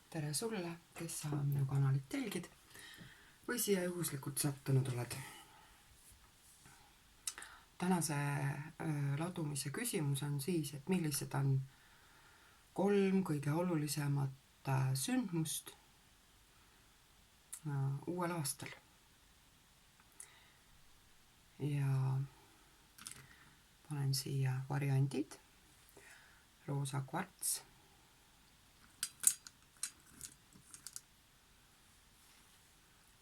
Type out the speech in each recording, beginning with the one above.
tere sulle, kes sa minu kanalit telgid või siia juhuslikult sattunud oled. Tänase ladumise küsimus on siis, et millised on 3 kõige olulisemat sündmust uuel aastal. Ja panen siia variandid: roosa kvarts,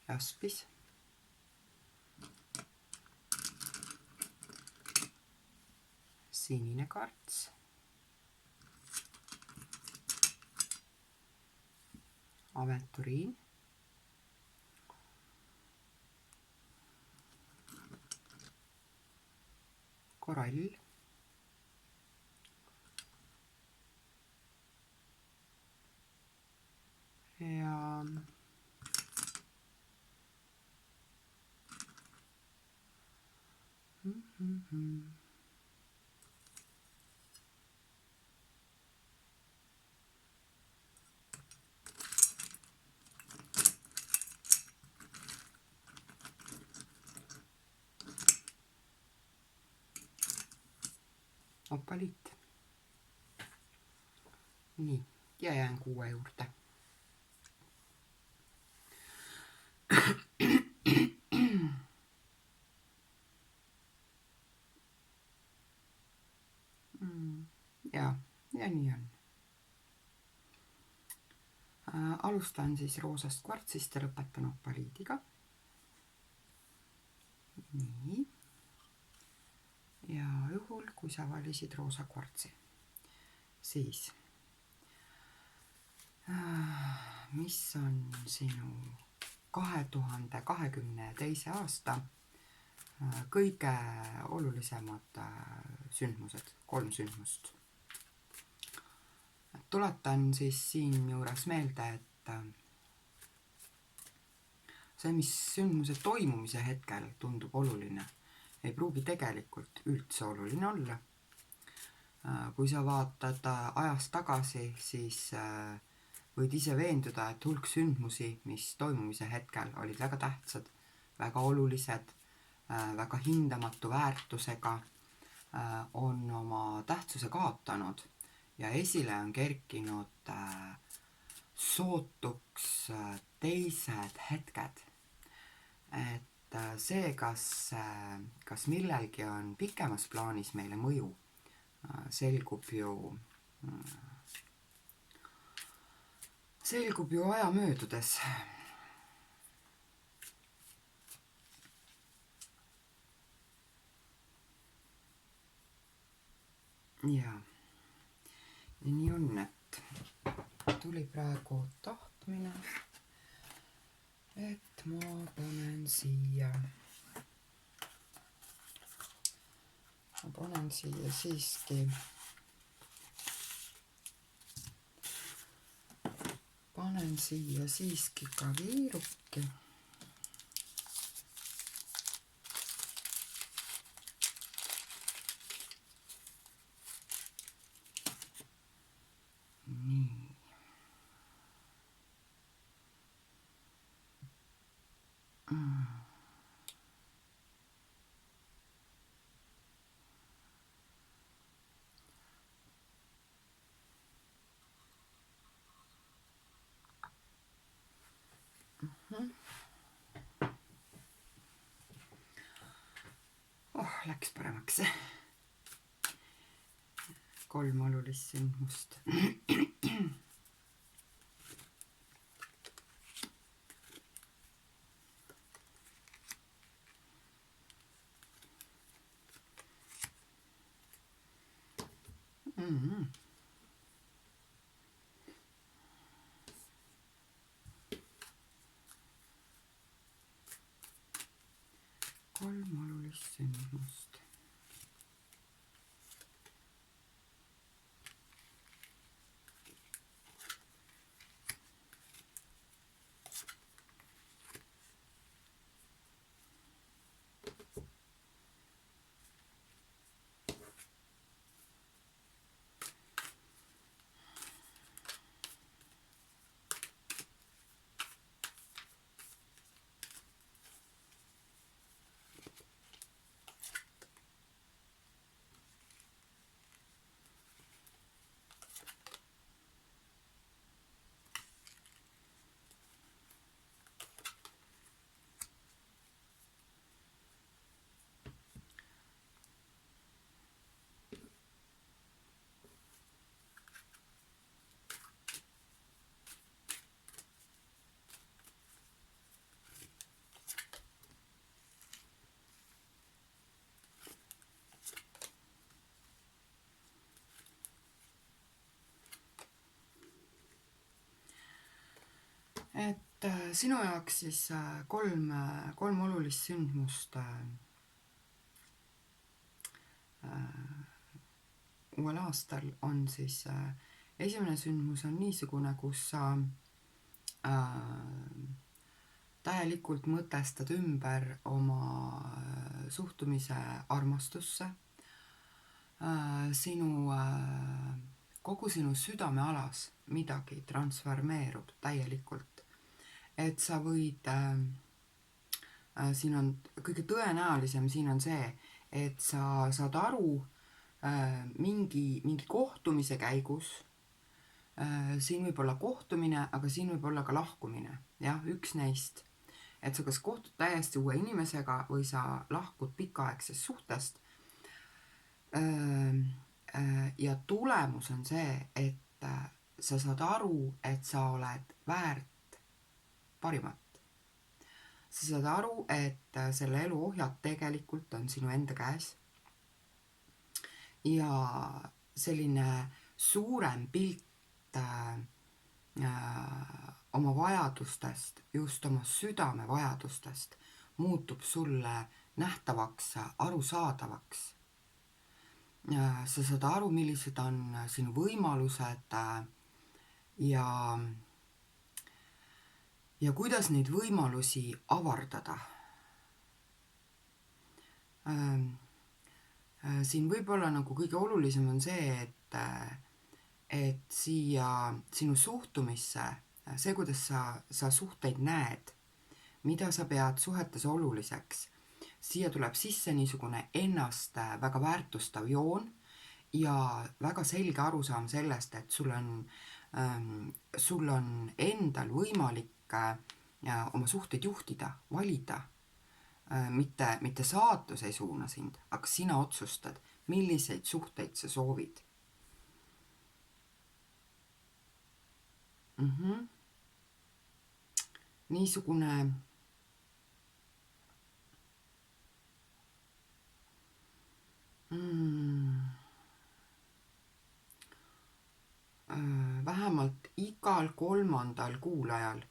jaspis, sinine kvarts, aventuriin, korall ja opaliit. Nii, ja jään 6 juurde. Ja nii on. Alustan siis roosast kvartsist ja lõpetan opaliidiga. Nii. Ja juhul, kui sa valisid roosa kvartsi, siis mis on sinu 2022. aasta kõige olulisemad sündmused, 3 sündmust. Tuletan siis siin juures meelde, et see, mis sündmuse toimumise hetkel tundub oluline, ei pruugi tegelikult üldse oluline olla. Kui sa vaatad ajas tagasi, siis võid ise veenduda, et hulk sündmusi, mis toimumise hetkel olid väga tähtsad, väga olulised, väga hindamatu väärtusega, on oma tähtsuse kaotanud ja esile on kerkinud sootuks teised hetked. Et see, kas millelgi on pikemas plaanis meile mõju, selgub ju aja möödudes. Ja nii on, et tuli praegu tahtmine, et ma panen siia siiski ka viiruki. Nii. Läks paremaks. 3 olulist sündmust. Kolm olulist sündmust. et sinu jaoks siis kolm olulist sündmust uuel aastal on siis esimene sündmus on niisugune, kus sa täielikult mõtestad ümber oma suhtumise armastusse. Kogu sinu südamealas midagi transformeerub täielikult. Et sa võid, siin on kõige tõenäolisem, siin on see, et sa saad aru mingi kohtumise käigus, siin võib olla kohtumine, aga siin võib olla ka lahkumine, jah, üks neist. Et sa kas kohtud täiesti uue inimesega või sa lahkud pikaaegsest suhtest. Ja tulemus on see, et sa saad aru, et sa oled väärt parimat. Sa saad aru, et selle elu ohjad tegelikult on sinu enda käes. Ja selline suurem pilt oma vajadustest, just oma südame vajadustest, muutub sulle nähtavaks, arusaadavaks. Sa saad aru, millised on sinu võimalused ja kuidas neid võimalusi avardada. Siin võib-olla nagu kõige olulisem on see, et siia sinu suhtumisse, see, kuidas sa suhteid näed, mida sa pead suhetes oluliseks, siia tuleb sisse niisugune ennast väga väärtustav joon ja väga selge arusaam sellest, et sul on endal võimalik oma suhteid juhtida, valida. Mitte saatus ei suuna sind, aga sina otsustad, milliseid suhteid sa soovid. Niisugune vähemalt igal kolmandal kuulajal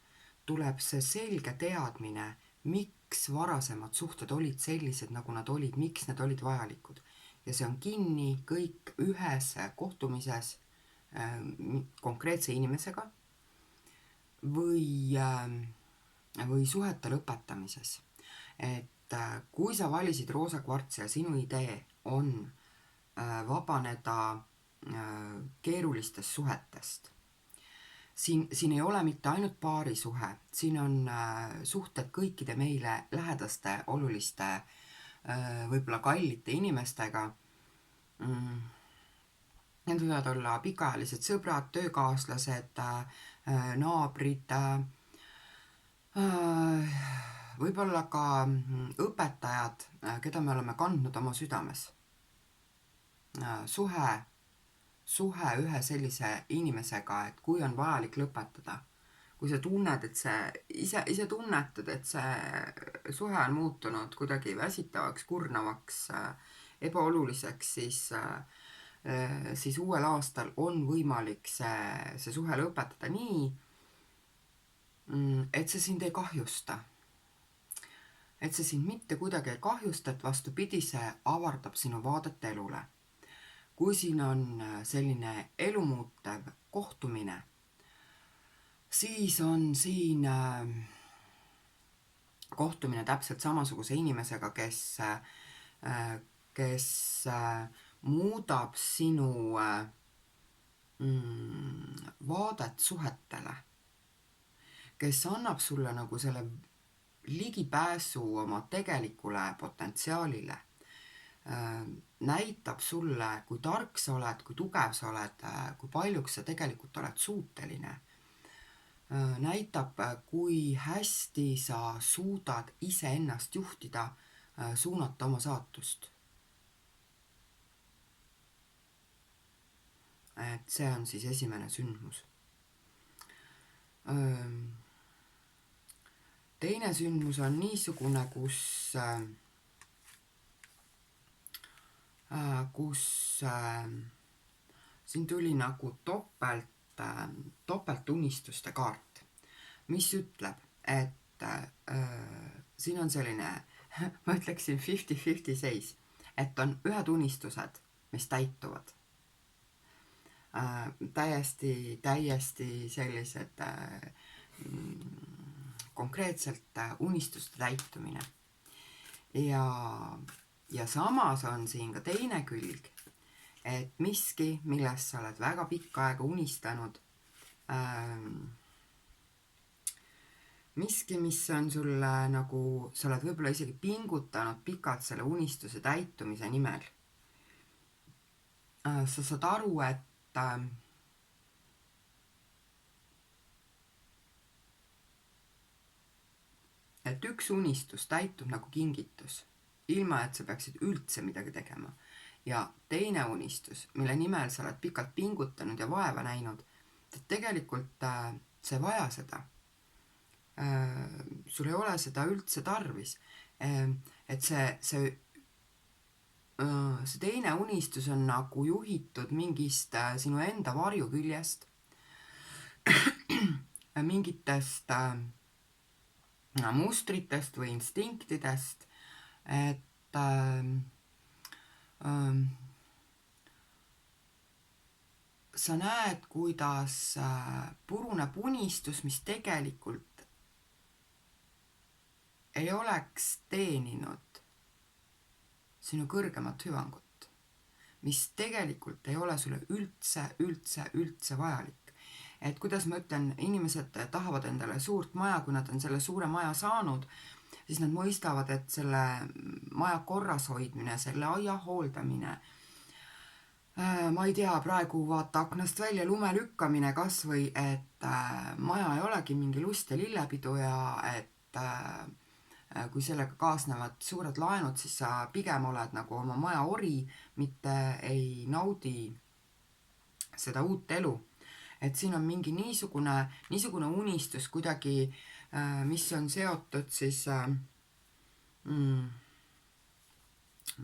tuleb see selge teadmine, miks varasemad suhted olid sellised, nagu nad olid, miks need olid vajalikud. Ja see on kinni kõik ühes kohtumises konkreetse inimesega või suhete lõpetamises. Et kui sa valisid roosa kvartsi ja sinu idee on vabaneda keerulistest suhetest, siin ei ole mitte ainult paarisuhe, siin on suhted kõikide meile lähedaste, oluliste, võib-olla kallite inimestega. Need võivad olla pikaajalised sõbrad, töökaaslased, naabrid, võib-olla ka õpetajad, keda me oleme kandnud oma südames. Suhe ühe sellise inimesega, et kui on vajalik lõpetada, kui sa tunned, et ise tunnetad, et see suhe on muutunud kuidagi väsitavaks, kurnavaks, ebaoluliseks, siis uuel aastal on võimalik see suhe lõpetada nii, et see sind ei kahjusta. Et see sind mitte kuidagi ei kahjusta, et vastupidi, see avardab sinu vaadet elule. Kui siin on selline elumuutev kohtumine, siis on siin kohtumine täpselt samasuguse inimesega, kes muudab sinu vaadet suhetele, kes annab sulle nagu selle ligipääsu oma tegelikule potentsiaalile, näitab sulle, kui tark sa oled, kui tugev sa oled, kui paljuks sa tegelikult oled suuteline. Näitab, kui hästi sa suudad iseennast juhtida, suunata oma saatust. Et see on siis esimene sündmus. Teine sündmus on niisugune, kus siin tuli nagu topelt unistuste kaart. mis ütleb, et siin on selline, ma ütleksin 50-50 seis, et on ühed unistused, mis täituvad. Täiesti sellised konkreetselt unistuste täitumine. Ja samas on siin ka teine külg, et miski, millest sa oled väga pikka aega unistanud, miski, mis on sulle nagu, sa oled võib-olla isegi pingutanud pikalt selle unistuse täitumise nimel. Sa saad aru, et üks unistus täitub nagu kingitus, ilma et sa peaksid üldse midagi tegema. Ja teine unistus, mille nimel sa oled pikalt pingutanud ja vaeva näinud, et tegelikult sa ei vaja seda. Sul ei ole seda üldse tarvis. Et see teine unistus on nagu juhitud mingist sinu enda varjuküljest, mingitest mustritest või instinktidest, et sa näed, kuidas puruneb unistus, mis tegelikult ei oleks teeninud sinu kõrgemat hüvangut, mis tegelikult ei ole sulle üldse vajalik. Et kuidas ma ütlen, inimesed tahavad endale suurt maja, kui nad on selle suure maja saanud, siis nad mõistavad, et selle maja korras hoidmine, selle aia hooldamine, ma ei tea, praegu vaata aknast välja lume lükkamine kas või, et maja ei olegi mingi lust ja lillepidu ja et kui sellega kaasnevad suured laenud, siis sa pigem oled nagu oma maja ori, mitte ei naudi seda uut elu. Et siin on mingi niisugune unistus kuidagi, mis on seotud siis,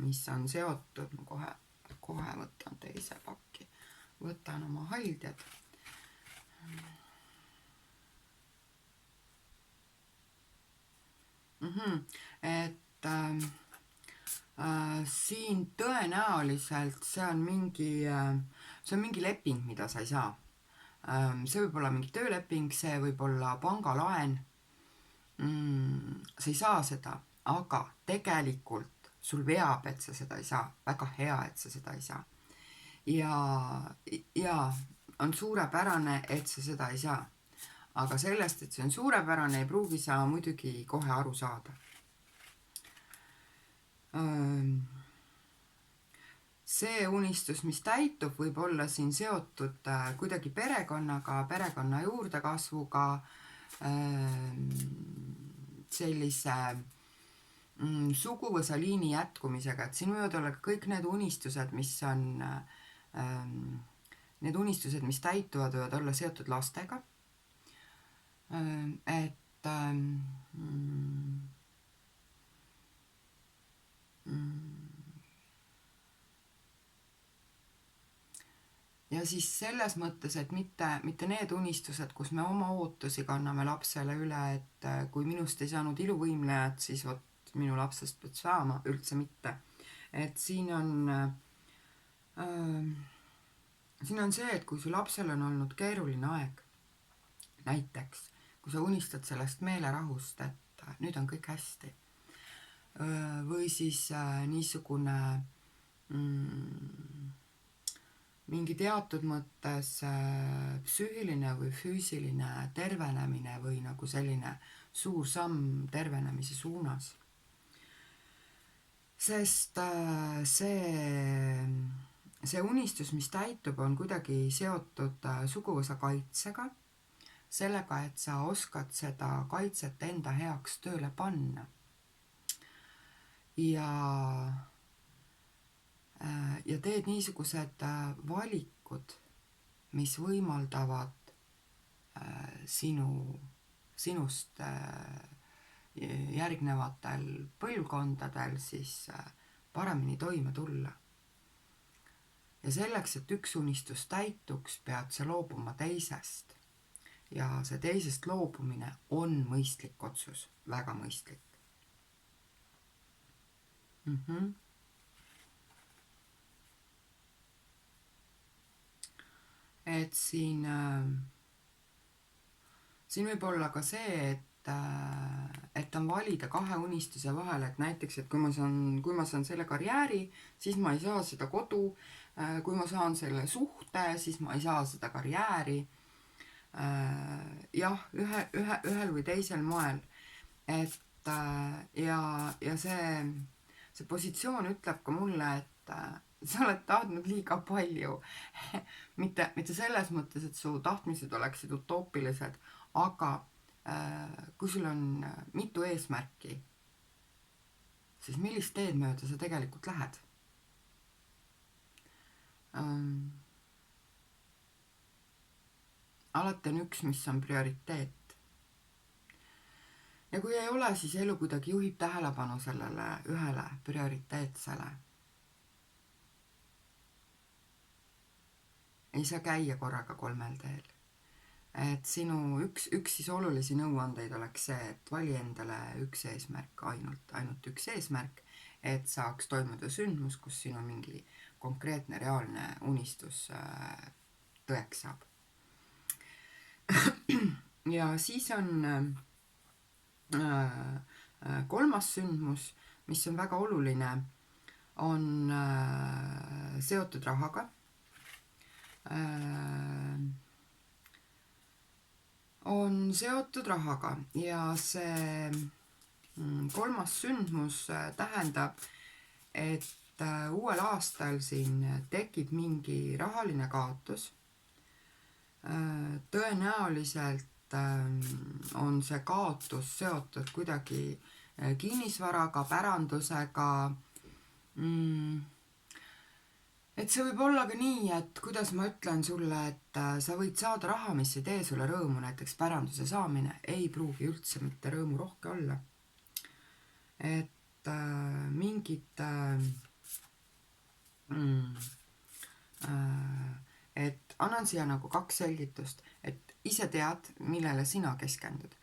mis on seotud, ma kohe võtan teise pakki, võtan oma haldjad. Et siin tõenäoliselt see on mingi leping, mida sa ei saa. See võib olla mingi tööleping, see võib olla pangalaen, sa ei saa seda, aga tegelikult sul veab, et sa seda ei saa, väga hea, et sa seda ei saa. Ja on suurepärane, et sa seda ei saa, aga sellest, et see on suurepärane, ei pruugi sa muidugi kohe aru saada. See unistus, mis täitub, võib olla siin seotud kuidagi perekonnaga, perekonna juurdekasvuga, sellise suguvõsa liini jätkumisega, et siin võivad olla kõik need unistused, mis täituvad, võivad olla seotud lastega, et ja siis selles mõttes, et mitte need unistused, kus me oma ootusi kanname lapsele üle, et kui minust ei saanud iluvõimlejat, siis vot minu lapsest pead saama, üldse mitte. Et siin on see, et kui su lapsel on olnud keeruline aeg, näiteks, kui sa unistad sellest meelerahust, et nüüd on kõik hästi, või siis niisugune mingi teatud mõttes psüühiline või füüsiline tervenemine või nagu selline suur samm tervenemise suunas. Sest see unistus, mis täitub, on kuidagi seotud suguvõsa kaitsega, sellega, et sa oskad seda kaitset enda heaks tööle panna. Ja teed niisugused valikud, mis võimaldavad sinust järgnevatel põlvkondadel siis paremini toime tulla. Ja selleks, et üks unistus täituks, pead sa loobuma teisest. ja see teisest loobumine on mõistlik otsus, väga mõistlik. Et siin võib olla ka see, et on valida kahe unistuse vahel, et näiteks, et kui ma saan selle karjääri, siis ma ei saa seda kodu, kui ma saan selle suhte, siis ma ei saa seda karjääri. Jah, ühel või teisel moel. Et ja see positsioon ütleb ka mulle, et sa oled tahtnud liiga palju. mitte selles mõttes, et su tahtmised oleksid utoopilised, aga kui sul on mitu eesmärki, siis millist teed mööda sa tegelikult lähed? Alati on üks, mis on prioriteet. Ja kui ei ole, siis elu kuidagi juhib tähelepanu sellele ühele prioriteetsele. Ei saa käia korraga kolmel teel. Et sinu üks siis olulisi nõuandeid oleks see, et vali endale üks eesmärk, ainult üks eesmärk, et saaks toimuda sündmus, kus sinu mingi konkreetne reaalne unistus tõeks saab. Ja siis on kolmas sündmus, mis on väga oluline, on seotud rahaga. Ja see kolmas sündmus tähendab, et uuel aastal siin tekib mingi rahaline kaotus. Tõenäoliselt on see kaotus seotud kuidagi kinnisvaraga, pärandusega. Et see võib olla ka nii, et kuidas ma ütlen sulle, et sa võid saada raha, mis ei tee sulle rõõmu, näiteks päranduse saamine ei pruugi üldse mitte rõõmurohke olla. Et mingid et annan siia nagu kaks selgitust, et ise tead, millele sina keskendud.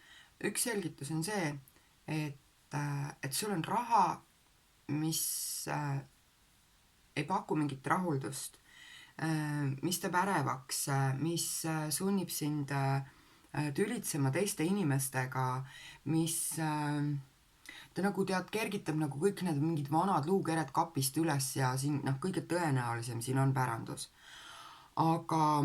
Üks selgitus on see, et sul on raha, mis ei paku mingit rahuldust, mis teeb ärevaks, mis sunnib sind tülitsema teiste inimestega, mis ta nagu kergitab nagu kõik need mingid vanad luukered kapist üles ja siin kõige tõenäolisem siin on pärandus. Aga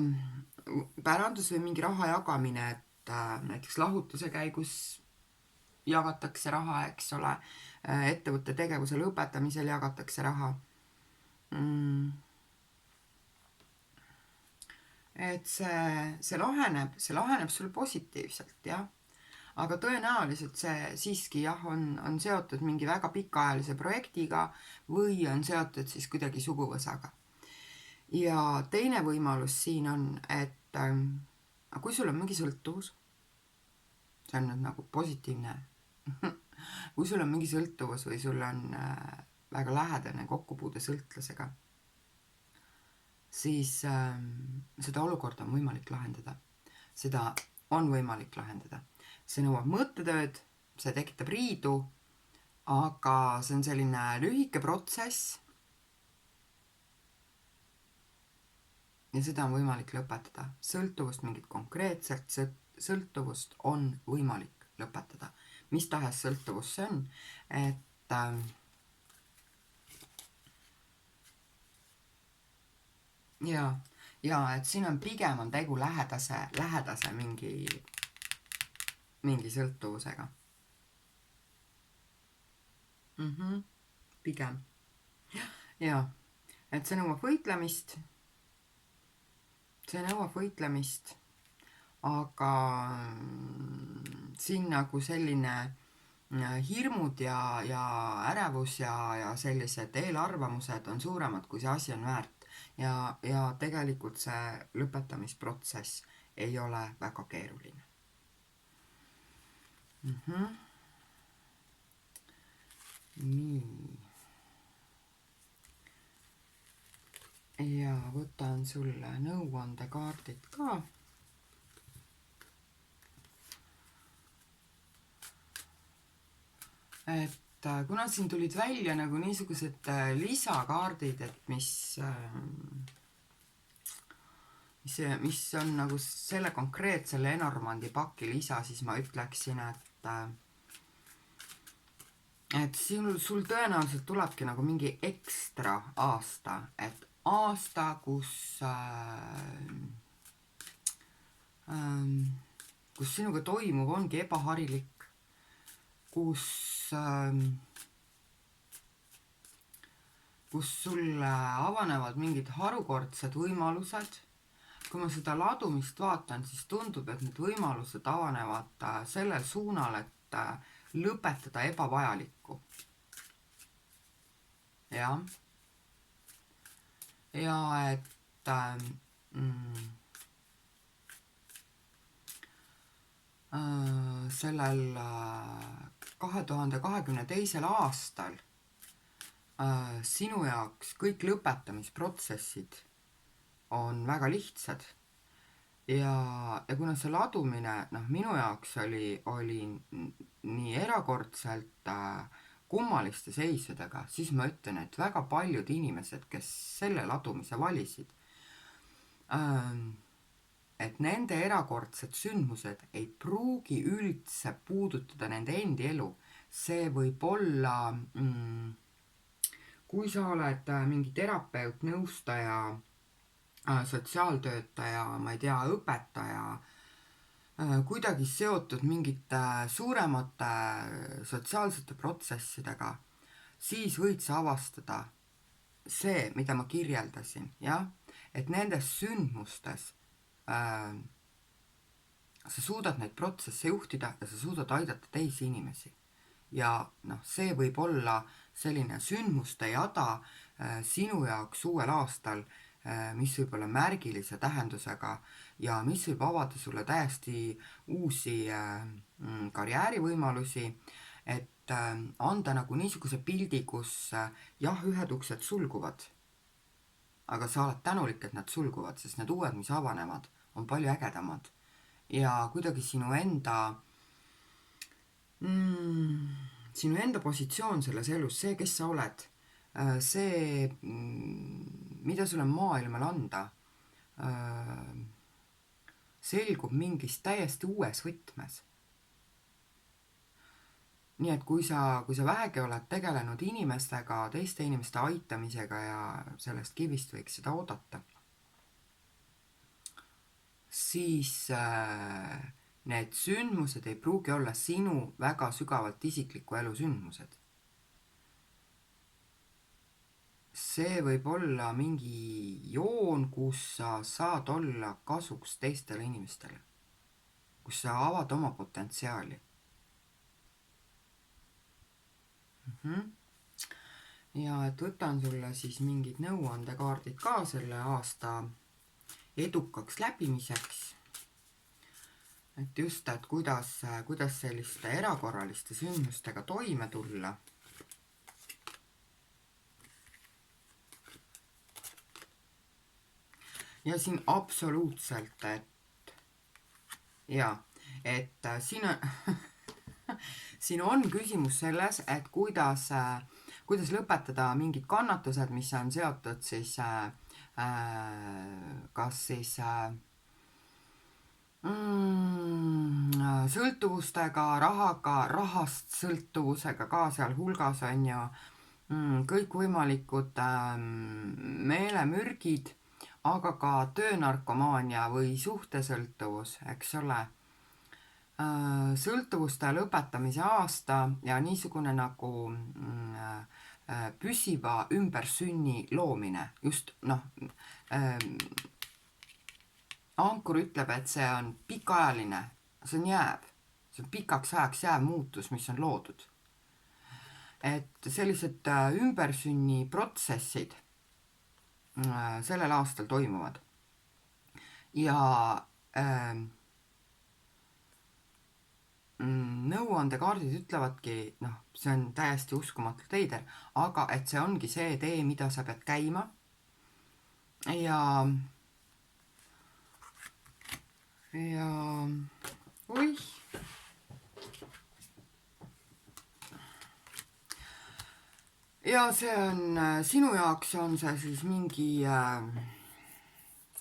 pärandus või mingi raha jagamine, et näiteks lahutuse käigus jagatakse raha, eks ole, ettevõtte tegevuse lõpetamisel jagatakse raha. Et see laheneb sul positiivselt, jah. Aga tõenäoliselt see siiski jah, on seotud mingi väga pikaajalise projektiga või on seotud siis kuidagi suguvõsaga. Ja teine võimalus siin on, et kui sul on mingi sõltuvus, see on nüüd nagu positiivne, kui sul on mingi sõltuvus või sul on väga lähedane kokkupuude sõltlasega, siis seda olukorda on võimalik lahendada. Seda on võimalik lahendada. See nõuab mõttetööd, see tekitab riidu, aga see on selline lühike protsess, ja seda on võimalik lõpetada. Sõltuvust, mingit konkreetselt sõltuvust on võimalik lõpetada. Mis tahes sõltuvus see on, et et siin on pigem on tegu lähedase mingi sõltuvusega. Pigem. Ja, et see nõuab võitlemist, aga siin nagu selline hirmud ja ärevus ja sellised eelarvamused on suuremad, kui see asi on väärt. Ja tegelikult see lõpetamisprotsess ei ole väga keeruline. Nii. Ja võtan sulle nõuandekaardid ka. et kuna siin tulid välja nagu niisugused lisakaardid, et mis on nagu selle konkreetse Lenormandi paki lisa, siis ma ütleksin, et sul tõenäoliselt tulebki nagu mingi ekstra aasta, et aasta, kus sinuga toimuv ongi ebaharilik, kus sulle avanevad mingid harukordsed võimalused. Kui ma seda ladumist vaatan, siis tundub, et need võimalused avanevad sellel suunal, et lõpetada ebavajalikku. Ja et sellel 2022. aastal sinu jaoks kõik lõpetamisprotsessid on väga lihtsad. Ja kuna see ladumine, minu jaoks oli nii erakordselt kummaliste seisudega, siis ma ütlen, et väga paljud inimesed, kes selle ladumise valisid, et nende erakordsed sündmused ei pruugi üldse puudutada nende endi elu. See võib olla, kui sa oled mingi terapeut, nõustaja, sotsiaaltöötaja, ma ei tea, õpetaja, kuidagi seotud mingite suuremate sotsiaalsete protsessidega, siis võid sa avastada see, mida ma kirjeldasin, jah? Et nendes sündmustes sa suudad neid protsesse juhtida ja sa suudad aidata teisi inimesi. Ja see võib olla selline sündmuste jada sinu jaoks uuel aastal, mis võib olla märgilise tähendusega ja mis võib avada sulle täiesti uusi karjäärivõimalusi, et anda nagu niisuguse pildi, kus jah, ühed uksed sulguvad, aga sa oled tänulik, et nad sulguvad, sest need uued, mis avanevad, on palju ägedamad. Ja kuidagi sinu enda positsioon selles elus, see, kes sa oled, see, mida sul on maailmal anda, selgub mingis täiesti uues võtmes. Nii et kui sa vähegi oled tegelenud inimestega, teiste inimeste aitamisega ja sellest kivist võiks seda oodata, siis need sündmused ei pruugi olla sinu väga sügavalt isikliku elu sündmused. See võib olla mingi joon, kus sa saad olla kasuks teistele inimestele, kus sa avad oma potentsiaali. Ja et võtan sulle siis mingid nõuandekaardid ka selle aasta edukaks läbimiseks. Et just, et kuidas selliste erakorraliste sündmustega toime tulla. Ja siin absoluutselt, et siin on küsimus selles, et kuidas lõpetada mingid kannatused, mis on seotud siis kas siis sõltuvustega, rahast sõltuvusega ka seal hulgas on ju kõikvõimalikud meelemürgid, aga ka töönarkomaania või suhtesõltuvus, eks ole. Sõltuvuste lõpetamise aasta ja niisugune nagu püsiva ümbersünni loomine. Just, Ankur ütleb, et see on pikaajaline, see on jääv. See on pikaks ajaks jääv muutus, mis on loodud. Et sellised ümbersünni protsessid sellel aastal toimuvad. Ja nõuandekaardid ütlevadki, see on täiesti uskumatult veider, aga et see ongi see tee, mida sa pead käima. Ja oih. ja see on, sinu jaoks on see siis mingi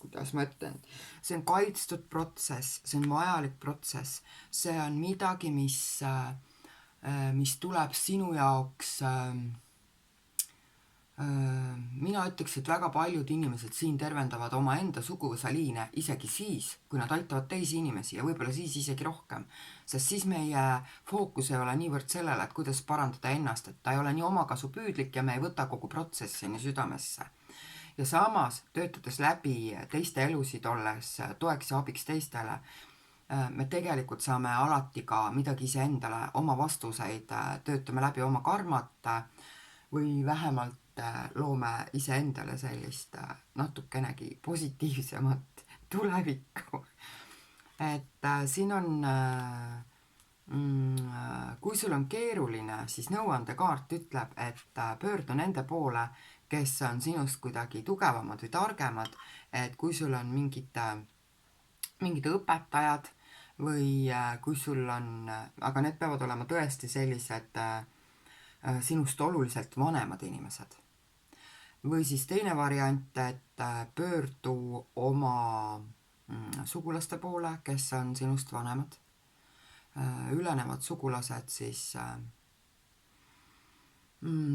kuidas ma ütlen, see on kaitstud protsess, see on vajalik protsess, see on midagi, mis tuleb sinu jaoks mina ütleks, et väga paljud inimesed siin tervendavad oma enda suguvõsaliine isegi siis, kui nad aitavad teisi inimesi ja võib-olla siis isegi rohkem, sest siis meie fookus ei ole niivõrd sellele, et kuidas parandada ennast, et ta ei ole nii omakasupüüdlik ja me ei võta kogu protsessi nii südamesse. Ja samas, töötades läbi teiste elusid, olles toeks ja abiks teistele, me tegelikult saame alati ka midagi iseendale, oma vastuseid, töötame läbi oma karmat või vähemalt loome iseendale sellist natukenegi positiivsemat tulevikku. Et siin on, kui sul on keeruline, siis nõuandekaart ütleb, et pöördu nende poole, kes on sinust kuidagi tugevamad või targemad, et kui sul on mingid õpetajad või kui sul on, aga need peavad olema tõesti sellised sinust oluliselt vanemad inimesed. Või siis teine variant, et pöördu oma sugulaste poole, kes on sinust vanemad. Ülenevad sugulased siis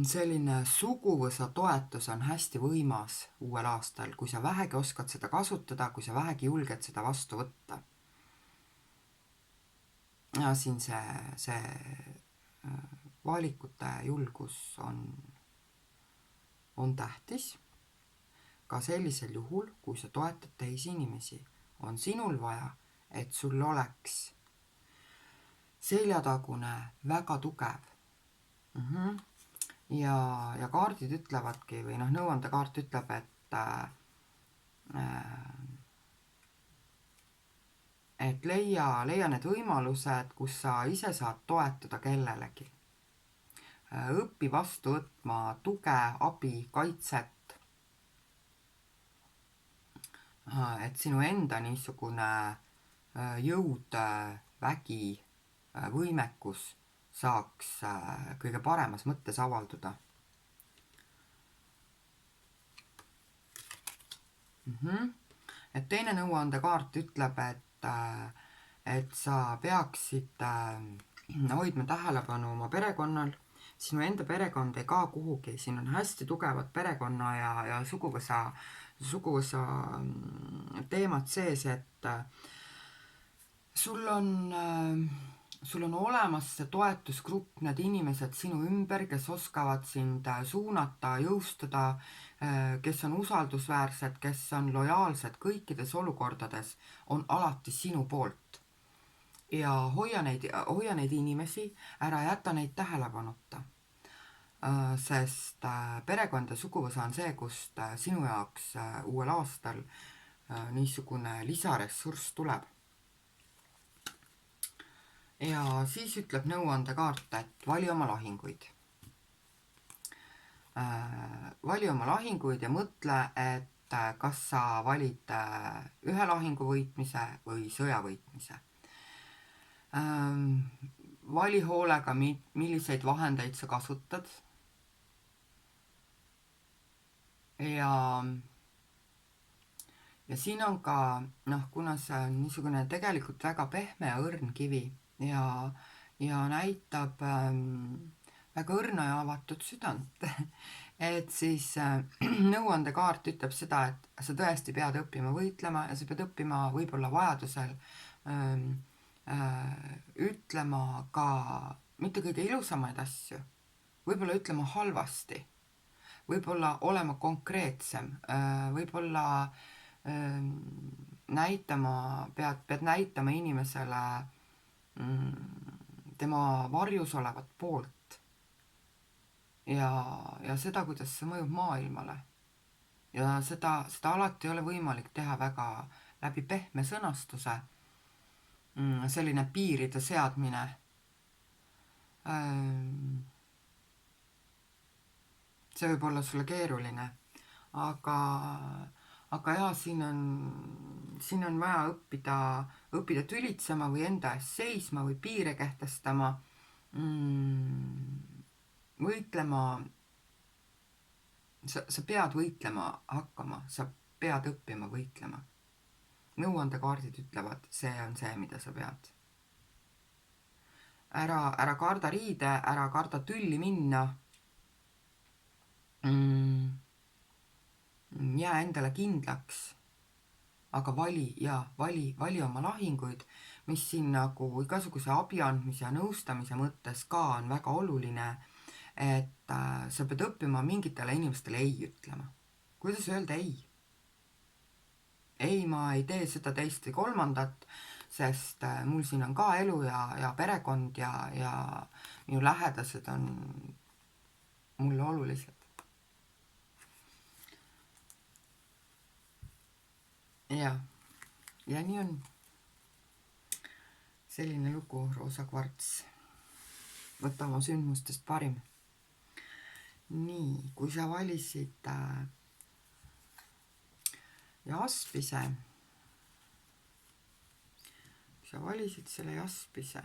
selline suguvõsa toetus on hästi võimas uuel aastal, kui sa vähegi oskad seda kasutada, kui sa vähegi julged seda vastu võtta. Ja siin see valikute julgus on tähtis. Ka sellisel juhul, kui sa toetad teisi inimesi, on sinul vaja, et sul oleks seljatagune väga tugev. Ja kaardid ütlevadki, või nõuandekaart ütleb, et leia need võimalused, kus sa ise saad toetada kellelegi. Õpi vastu võtma tuge, abi, kaitset. Et sinu enda niisugune jõud, vägi, võimekus saaks kõige paremas mõttes avalduda. Et teine nõuandekaart ütleb, et sa peaksid hoidma tähelepanu oma perekonnal. Sinu enda perekond ei kao kuhugi, siin on hästi tugevad perekonna ja suguvõsa teemad sees, et sul on olemas see toetusgrupp, need inimesed sinu ümber, kes oskavad sind suunata, jõustada, kes on usaldusväärsed, kes on lojaalsed kõikides olukordades, on alati sinu poolt. Ja hoia neid inimesi, ära jäta neid tähelepanuta. Sest perekond ja suguvõsa on see, kust sinu jaoks uuel aastal niisugune lisaressurss tuleb. Ja siis ütleb nõuandekaart, et vali oma lahinguid. Vali oma lahinguid ja mõtle, et kas sa valid ühe lahingu võitmise või sõja võitmise. Vali hoolega, milliseid vahendeid sa kasutad. Ja siin on ka, kuna see on niisugune tegelikult väga pehme ja õrn kivi ja näitab väga õrna ja avatud südant, et siis nõuandekaart ütleb seda, et sa tõesti pead õppima võitlema ja sa pead õppima võib-olla vajadusel ütlema ka mitte kõige ilusamaid asju, võib-olla ütlema halvasti, võib-olla olema konkreetsem, võib-olla pead näitama inimesele tema varjus olevat poolt ja seda, kuidas see mõjub maailmale. Ja seda alati ei ole võimalik teha väga läbi pehme sõnastuse, selline piiride seadmine. See võib olla sulle keeruline, aga jah, siin on vaja õppida tülitsema või enda eest seisma või piire kehtestama, võitlema sa pead võitlema hakkama, sa pead õppima võitlema. Nõuandekaardid ütlevad, see on see, mida sa pead. Ära karda riide, ära karda tülli minna. Jää endale kindlaks, aga vali oma lahinguid, mis siin nagu igasuguse abi andmise ja nõustamise mõttes ka on väga oluline, et sa pead õppima mingitele inimestele ei ütlema. Kuidas öelda ei? Ei, ma ei tee seda, teist või kolmandat, sest mul siin on ka elu ja perekond ja minu lähedased on mulle olulised. Ja nii on. Selline lugu, Roosa Kvarts. Võta oma sündmustest parim. Nii, kui sa valisid jaspise, selle jaspise,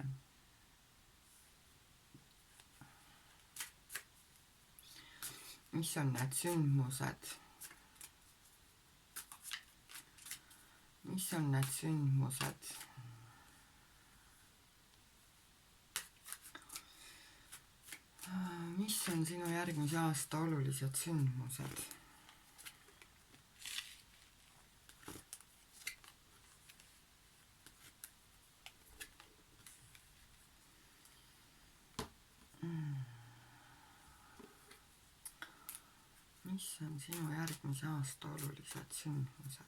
mis on need sündmused? Mis on need sündmused? Mis on sinu järgmise aasta olulised sündmused? Mis on sinu järgmise aasta olulised sündmused?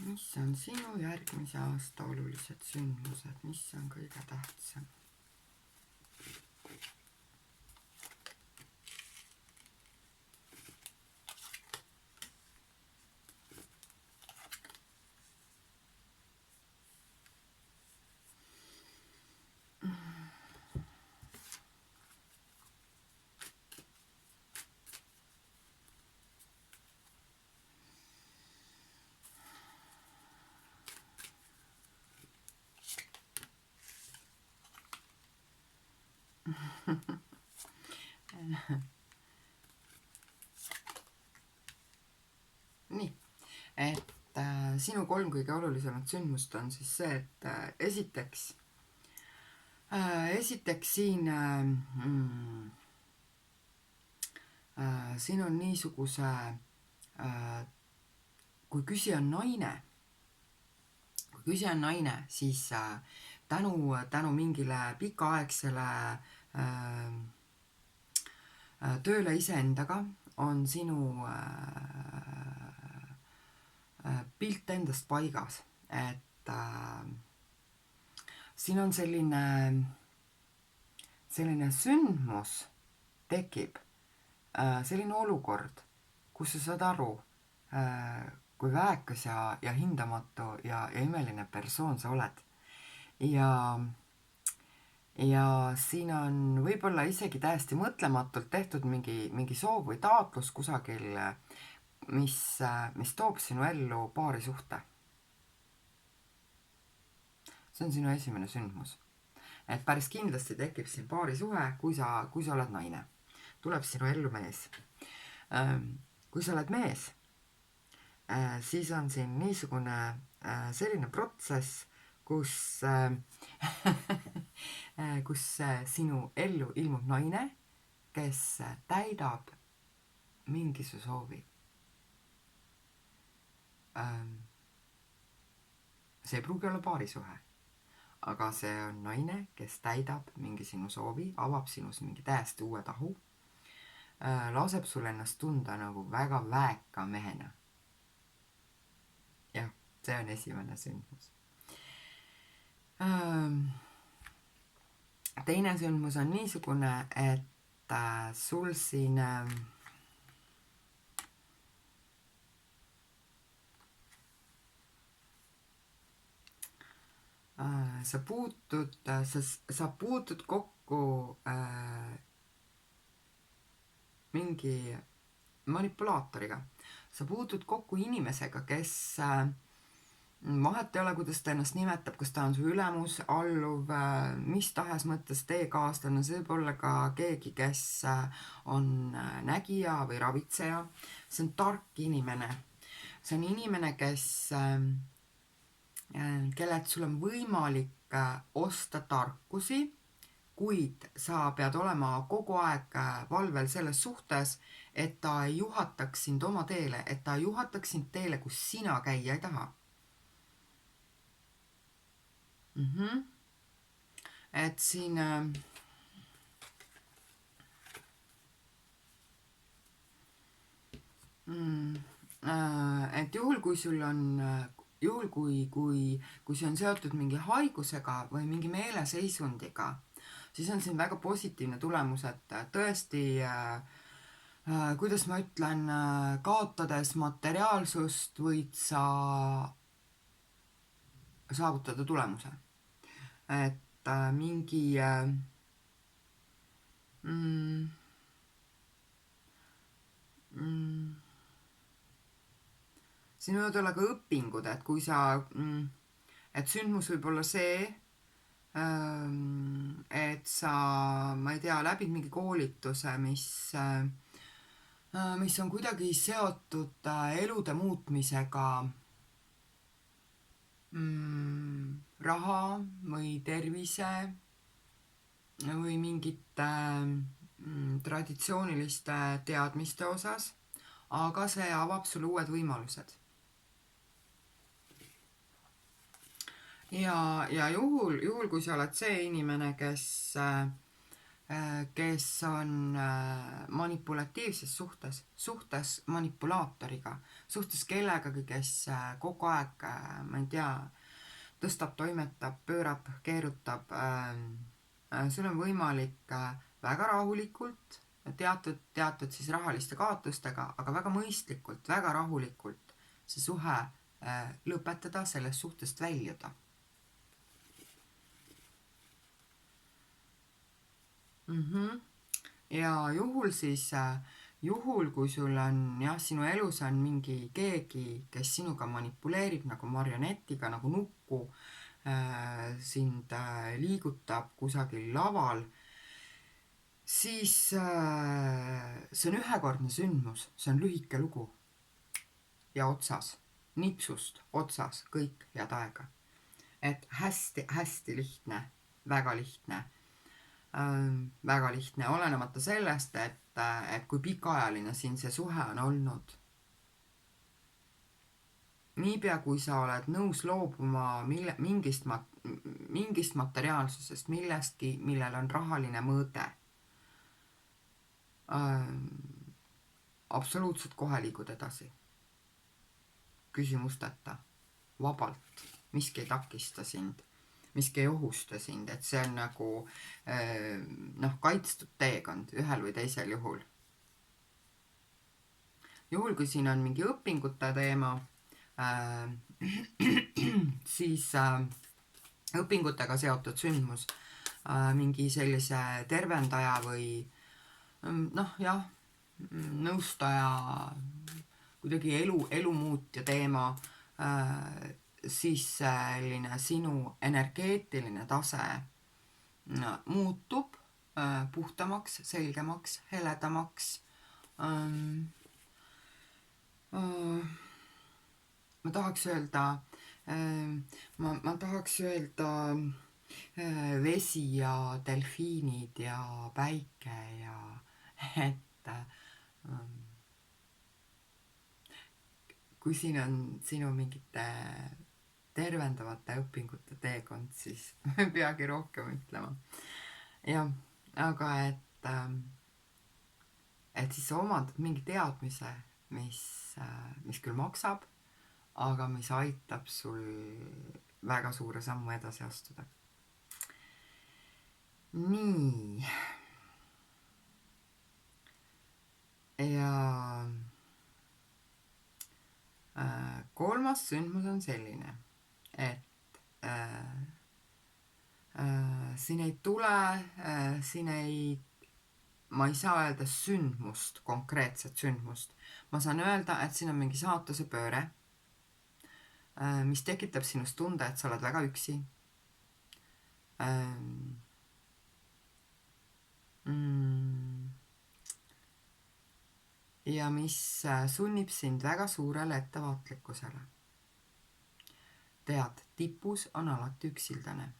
Mis on sinu järgmise aasta olulised sündmused? Mis on kõige tähtsam? Nii, et sinu 3 kõige olulisemat sündmust on siis see, et esiteks siin siin on niisuguse, kui küsija on naine, siis tänu mingile pikaaegsele tööle iseendaga on sinu pilt endast paigas, et siin on selline sündmus tekib, selline olukord, kus sa saad aru, kui väekas ja hindamatu ja imeline persoon sa oled. Ja siin on võib-olla isegi täiesti mõtlematult tehtud mingi soov või taotlus kusagil, mis toob sinu ellu paarisuhte. See on sinu esimene sündmus. Et päris kindlasti tekib siin paarisuhe, kui sa oled naine. Tuleb sinu ellu mees. Kui sa oled mees, siis on siin niisugune selline protsess, kus sinu ellu ilmub naine, kes täidab mingi su soovi. See ei pruugi olla paarisuhe, aga see on naine, kes täidab mingi sinu soovi, avab sinus mingi täiesti uue tahu, laseb sul ennast tunda nagu väga väeka mehena. Jah, see on esimene sündmus. Teine sündmus on niisugune, et sul siin sa puutud kokku mingi manipulaatoriga. Sa puutud kokku inimesega, kes vahet ei ole, kuidas ta ennast nimetab, kas ta on su ülemus, alluv, mis tahes mõttes teekaaslane, see võib olla ka keegi, kes on nägija või ravitseja. See on tark inimene. See on inimene, kellelt sul on võimalik osta tarkusi, kuid sa pead olema kogu aeg valvel selles suhtes, et ta ei juhataks sind oma teele, et ta ei juhataks sind teele, kus sina käia ei taha. Et siin et juhul, kui sul on juhul, kui see on seotud mingi haigusega või mingi meeleseisundiga, siis on siin väga positiivne tulemus, et tõesti kuidas ma ütlen, kaotades materiaalsust võid sa saavutada tulemuse. Et mingi siin võivad olla ka õpingud, et kui sa, et sündmus võib olla see, et sa, ma ei tea, läbid mingi koolituse, mis on kuidagi seotud elude muutmisega, raha või tervise või mingite traditsiooniliste teadmiste osas, aga see avab sulle uued võimalused. Ja juhul, kui sa oled see inimene, kes on manipulatiivses suhtes manipulaatoriga, suhtes kellegagi, kes kogu aeg, ma ei tea, tõstab, toimetab, pöörab, keerutab, sul on võimalik väga rahulikult, teatud siis rahaliste kaotustega, aga väga mõistlikult, väga rahulikult see suhe lõpetada, sellest suhtest väljuda. Ja juhul, kui sul on, jah, sinu elus on mingi keegi, kes sinuga manipuleerib nagu marionetiga, nagu nukku, sind liigutab kusagil laval, siis see on ühekordne sündmus, see on lühike lugu ja otsas, nipsust otsas, kõik head aega. Et hästi lihtne, väga lihtne, olenemata sellest, et kui pikaajaline siin see suhe on olnud. Niipea, kui sa oled nõus loobuma mingist materiaalsusest, millestki, millel on rahaline mõõde, absoluutselt kohe liigud edasi. Küsimusteta, vabalt, miski ei takista sind, miski ei ohusta sind, et see on nagu kaitstud teekond ühel või teisel juhul. Juhul, kui siin on mingi õpingute teema, siis õpingutega seotud sündmus, mingi sellise tervendaja või nõustaja, kuidagi elu muutja teema, siis selline sinu energeetiline tase muutub puhtamaks, selgemaks, heledamaks. Ma tahaks öelda vesi ja delfiinid ja päike ja et kui siin on sinu mingite tervendavate õpingute teekond, siis me peagi rohkem ütlema. Jah, aga et siis sa omandad mingi teadmise, mis küll maksab, aga mis aitab sul väga suure sammu edasi astuda. Nii. Ja kolmas sündmus on selline, et siin ei tule, siin ei ma ei saa öelda sündmust, konkreetset sündmust. Ma saan öelda, et siin on mingi saatuse pööre, mis tekitab sinust tunde, et sa oled väga üksi. Ja mis sunnib sind väga suurele ettevaatlikkusele. Tead, tipus on alati üksildane.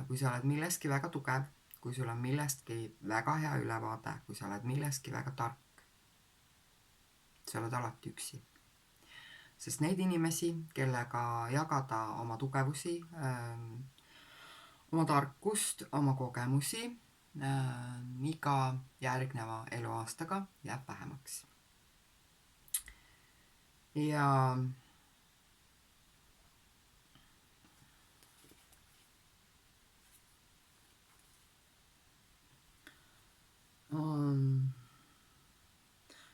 Kui sa oled milleski väga tugev, kui sul on millestki väga hea ülevaade, kui sa oled milleski väga tark, sa oled alati üksi. Sest neid inimesi, kellega jagada oma tugevusi, oma tarkust, oma kogemusi, iga järgneva eluaastaga jääb vähemaks. Ja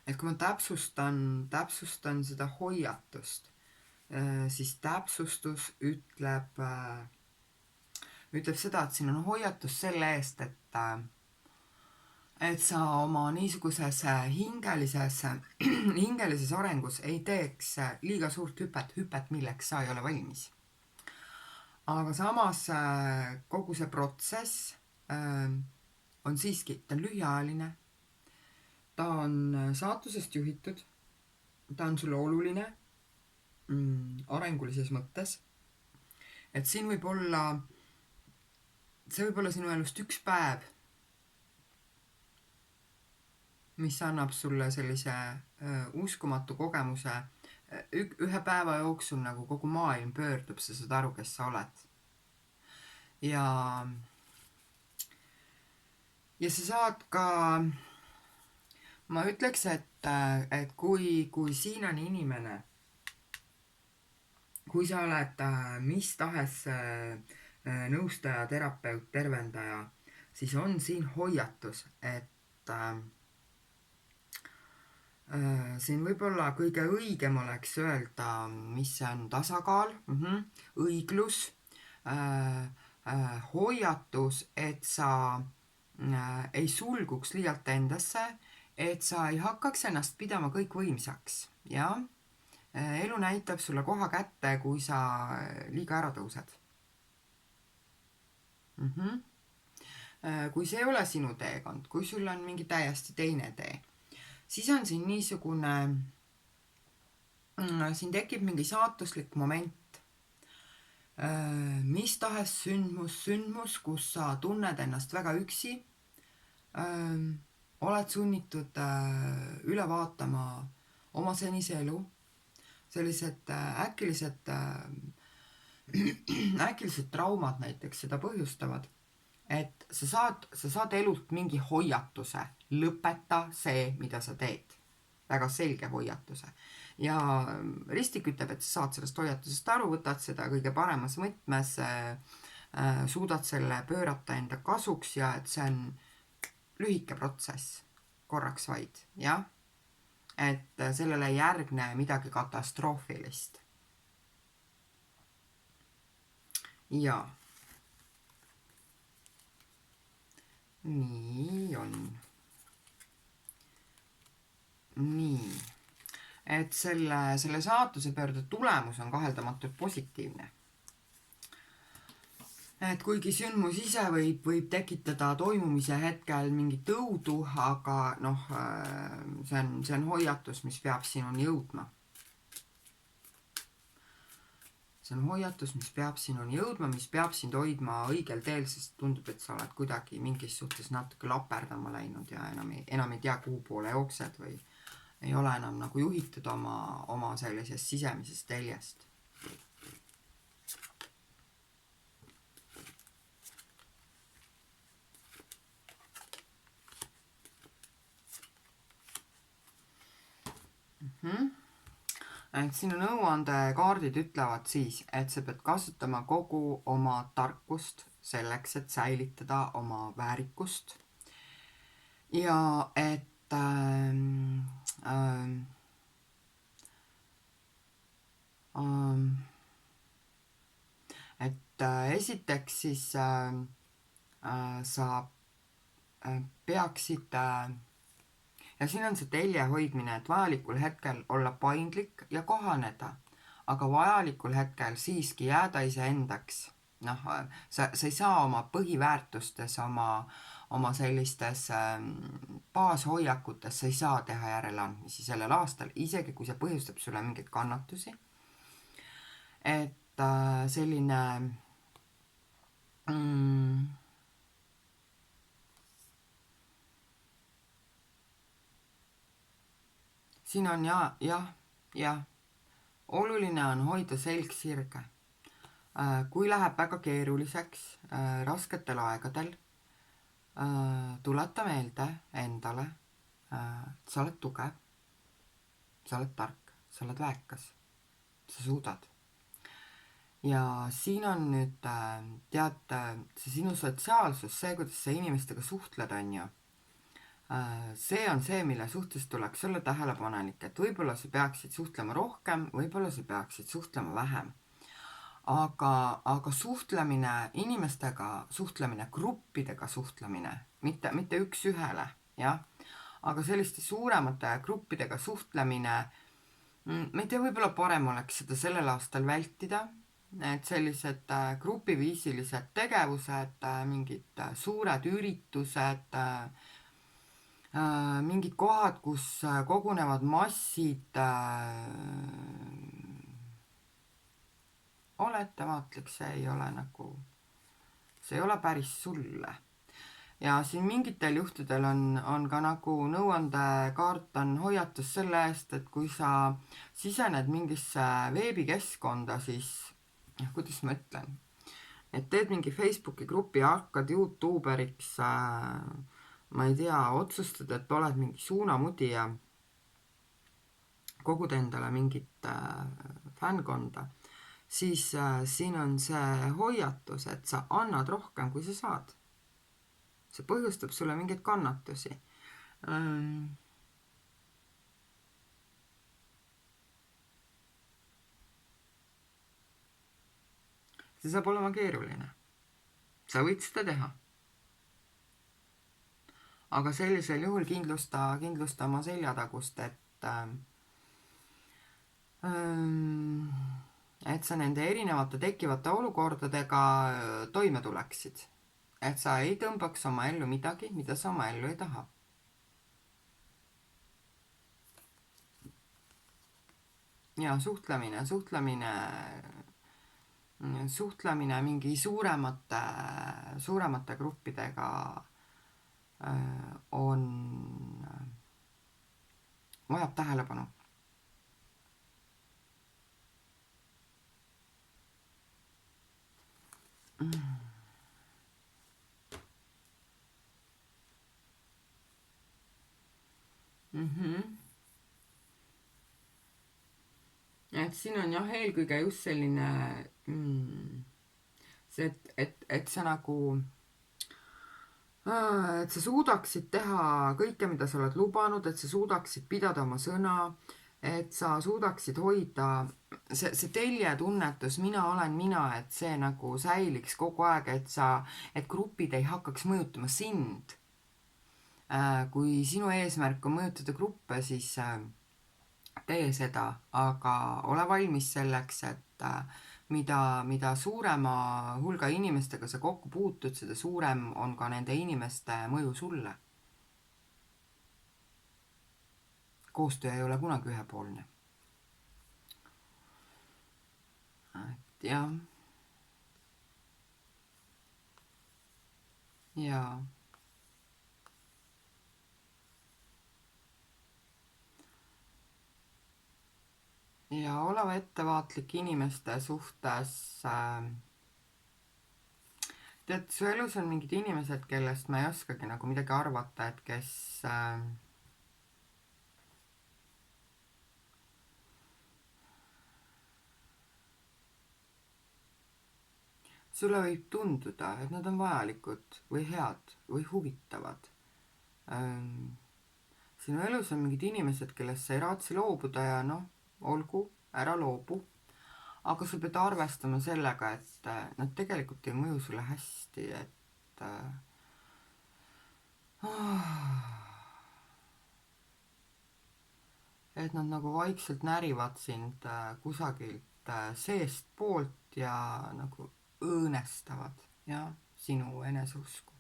et kui ma täpsustan seda hoiatust, siis täpsustus ütleb seda, et siin on hoiatus selle eest, et sa oma niisuguses hingelises arengus ei teeks liiga suurt hüpet, milleks sa ei ole valmis. Aga samas kogu see protsess on siiski, ta on lühiajaline, ta on saatusest juhitud, ta on sulle oluline arengulises mõttes, et siin see võib olla sinu elust üks päev, mis annab sulle sellise uskumatu kogemuse, ühe päeva jooksul nagu kogu maailm pöördub, sa saad aru, kes sa oled. Ja sa saad ka, ma ütleks, et kui siin on inimene, kui sa oled mis tahes nõustaja, terapeut, tervendaja, siis on siin hoiatus, et siin võib-olla kõige õigem oleks öelda, mis see on, tasakaal, õiglus, hoiatus, et sa ei sulguks liialt endasse, et sa ei hakkaks ennast pidama kõikvõimsaks, jah? Elu näitab sulle koha kätte, kui sa liiga ära tõused. Kui see ei ole sinu teekond, kui sul on mingi täiesti teine tee, siis on siin niisugune, siin tekib mingi saatuslik moment, mis tahes sündmus, kus sa tunned ennast väga üksi, oled sunnitud üle vaatama oma senise elu, sellised äkilised traumad näiteks seda põhjustavad, et sa saad elult mingi hoiatuse, lõpeta see, mida sa teed. Väga selge hoiatuse. Ja Ristik ütleb, et sa saad sellest hoiatusest aru, võtad seda kõige paremas mõtmes, suudad selle pöörata enda kasuks ja et see on lühike protsess, korraks vaid, jah? Et sellele ei järgne midagi katastroofilist. Ja nii on. Nii. Et selle saatuse pöörde tulemus on kaheldamatult positiivne. Et kuigi sündmus ise võib tekitada toimumise hetkel mingi tõudu, aga see on hoiatus, mis peab sinuni jõudma. See on hoiatus, mis peab sinuni jõudma, mis peab sind hoidma õigel teel, sest tundub, et sa oled kuidagi mingis suhtes natuke laperdama läinud ja enam ei tea, kuhu poole jooksed või ei ole enam nagu juhitud oma sellisest sisemisest teljest. Et sinu nõuandekaardid ütlevad siis, et sa pead kasutama kogu oma tarkust selleks, et säilitada oma väärikust ja et esiteks siis sa peaksid ja siin on see telje hoidmine, et vajalikul hetkel olla paindlik ja kohaneda, aga vajalikul hetkel siiski jääda iseendaks. Noh, sa ei saa oma põhiväärtustes, oma sellistes baashoiakutes, sa ei saa teha järeleandmisi sellel aastal, isegi kui see põhjustab sulle mingeid kannatusi. Et selline siin on jah, oluline on hoida selg sirge. Kui läheb väga keeruliseks rasketel aegadel, tuleta meelde endale, sa oled tugev, sa oled tark, sa oled väekas, sa suudad. Ja siin on nüüd, tead, see sinu sotsiaalsus, see, kuidas sa inimestega suhtled, on ju, see on see, mille suhtes tuleks olla tähelepanelik, et võib-olla sa peaksid suhtlema rohkem, võib-olla sa peaksid suhtlema vähem. Aga suhtlemine inimestega, suhtlemine gruppidega, suhtlemine, mitte üks ühele, jah, aga selliste suuremate gruppidega suhtlemine, ma ei tea, võib-olla parem oleks seda sellel aastal vältida, et sellised grupiviisilised tegevused, mingid suured üritused, mingid kohad, kus kogunevad massid, ole ettevaatlik, see ei ole päris sulle. Ja siin mingitel juhtudel on ka nagu nõuandekaart on hoiatus selle eest, et kui sa sisened mingisse veebikeskkonda, siis, kuidas ma ütlen, et teed mingi Facebooki grupi, hakkad YouTuberiks, ma ei tea, otsustad, et oled mingi suunamudi ja kogud endale mingit fännkonda, siis siin on see hoiatus, et sa annad rohkem, kui sa saad. See põhjustab sulle mingeid kannatusi. See saab olema keeruline. Sa võid seda teha. Aga sellisel juhul kindlusta oma seljatagust, et sa nende erinevate tekkivate olukordadega toime tuleksid. Et sa ei tõmbaks oma ellu midagi, mida sa oma ellu ei taha. Ja suhtlemine mingi suuremate gruppidega vajab tähelepanu. Et siin on jah eelkõige just selline see, et sa nagu et sa suudaksid teha kõike, mida sa oled lubanud, et sa suudaksid pidada oma sõna, et sa suudaksid hoida see teljetunnetus, mina olen mina, et see nagu säiliks kogu aeg, et grupid ei hakkaks mõjutama sind. Kui sinu eesmärk on mõjutada gruppe, siis tee seda, aga ole valmis selleks, et mida suurema hulga inimestega sa kokku puutud, seda suurem on ka nende inimeste mõju sulle. Koostöö ei ole kunagi ühepoolne. Et jah. Jaa. Ja oleva ettevaatlik inimeste suhtes. Tead, su elus on mingid inimesed, kellest ma ei oskagi nagu midagi arvata, et kes sulle võib tunduda, et nad on vajalikud või head või huvitavad. Sinu elus on mingid inimesed, kellest sa ei raatsi loobuda ja olgu, ära loobu. Aga sa pead arvestama sellega, et nad tegelikult ei mõju sulle hästi, et et nad nagu vaikselt närivad sind kusagilt seest poolt ja nagu õõnestavad ja sinu eneseusku.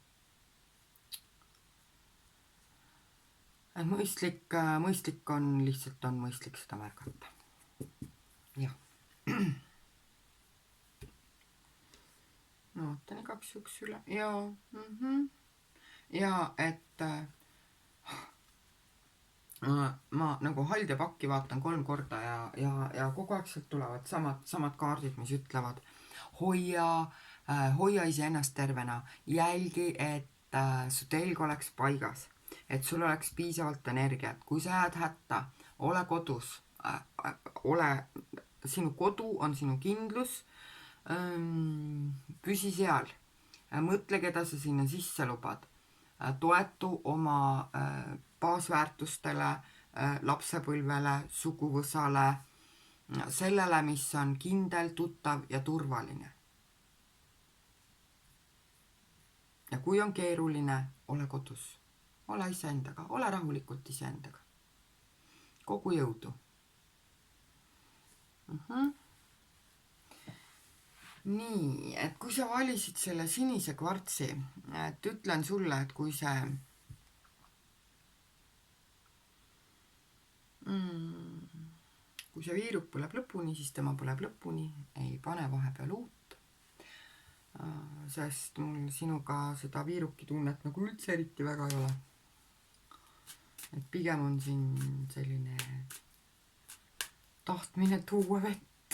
Et mõistlik on lihtsalt on mõistlik seda märgata. Jah. Ma vaatan igaks juhuks üle ja et ma nagu halja pakki vaatan 3 korda ja kogu aeg sealt tulevad samad kaardid, mis ütlevad hoia iseennast tervena, jälgi, et su telg oleks paigas, et sul oleks piisavalt energiat, kui sa jääd hätta, ole kodus, sinu kodu on sinu kindlus, püsi seal, mõtle, keda sa sinna sisse lubad, toetu oma baasväärtustele, lapsepõlvele, suguvõsale, sellele, mis on kindel, tuttav ja turvaline. Ja kui on keeruline, ole kodus, ole iseendaga, ole rahulikult iseendaga. Kogu jõudu. Nii, et kui sa valisid selle sinise kvartsi, et ütlen sulle, et kui see viiruk põleb lõpuni, siis tema põleb lõpuni, ei pane vahepeal uut. Sest mul sinuga seda viiruki tunnet nagu üldse eriti väga ei ole. Et pigem on siin selline tahtmine tuua vett.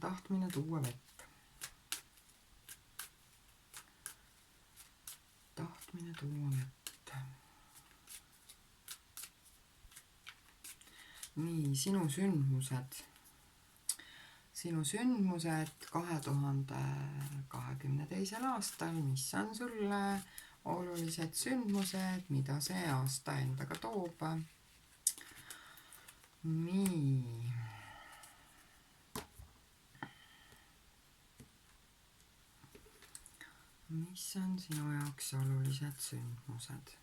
Tahtmine tuua vett. Tahtmine tuua vett. Nii, sinu sündmused 2022. aastal, mis on sulle olulised sündmused, mida see aasta endaga toob. Nii. Mis on sinu jaoks olulised sündmused?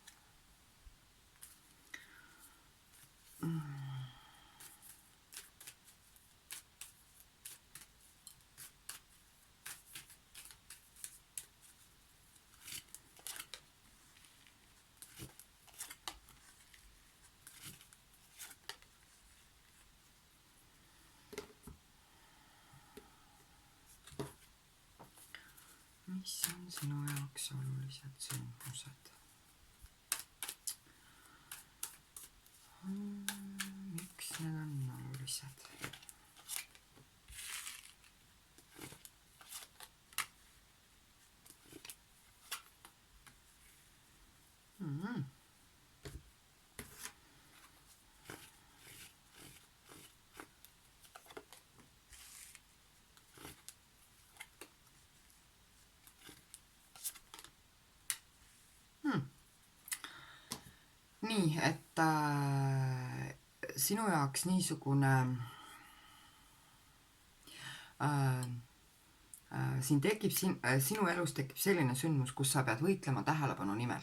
Mis on sinu jaoks olulised sündmused? Miks need on olulised? Nii, et sinu jaoks niisugune siin tekib, sinu elus tekib selline sündmus, kus sa pead võitlema tähelepanu nimel.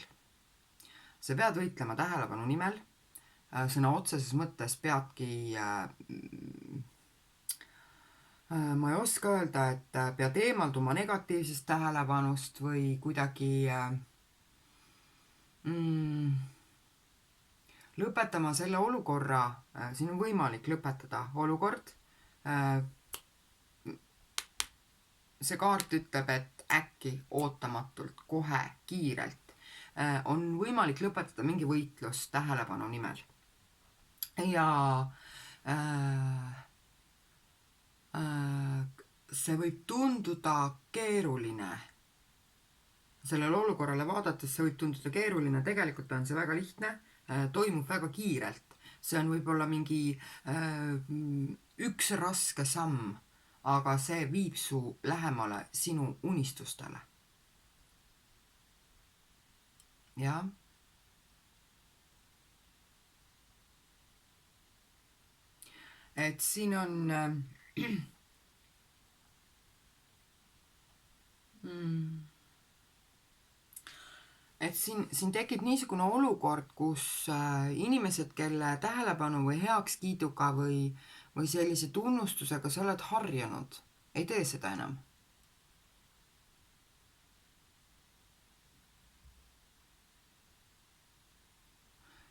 Sa pead võitlema tähelepanu nimel, sõna otseses mõttes peadki, ma ei oska öelda, et pead eemalduma negatiivsest tähelepanust või kuidagi lõpetama selle olukorra, siin on võimalik lõpetada olukord. See kaart ütleb, et äkki ootamatult, kohe, kiirelt on võimalik lõpetada mingi võitlus tähelepanu nimel. Ja see võib tunduda keeruline. Sellele olukorrale vaadates see võib tunduda keeruline, tegelikult on see väga lihtne. Toimub väga kiirelt. See on võib-olla mingi üks raske samm, aga see viib su lähemale sinu unistustele. Ja? Et siin on et siin tekib niisugune olukord, kus inimesed, kelle tähelepanu või heakskiiduga või sellise tunnustusega sa oled harjunud, ei tee seda enam.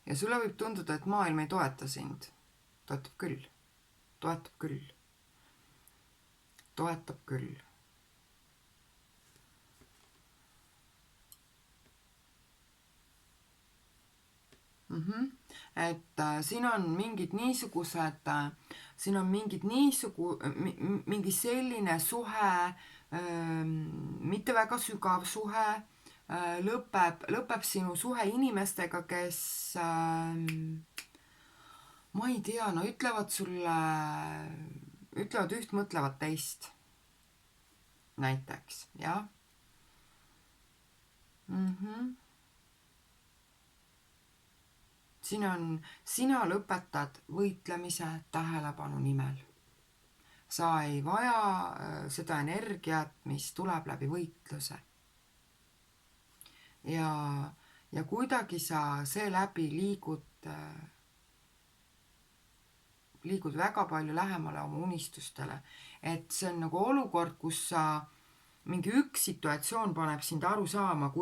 Ja sulle võib tunduda, et maailm ei toeta sind. Toetab küll. Toetab küll. Toetab küll. Et siin on mingid niisugused, siin on mingi selline suhe, mitte väga sügav suhe, lõpeb sinu suhe inimestega, kes ma ei tea, no ütlevad üht, mõtlevad teist. Näiteks, jah. Siin on, sina lõpetad võitlemise tähelepanu nimel. Sa ei vaja seda energiat, mis tuleb läbi võitluse. Ja kuidagi sa seeläbi liigud väga palju lähemale oma unistustele. Et see on nagu olukord, kus sa mingi üks situatsioon paneb sind aru saama,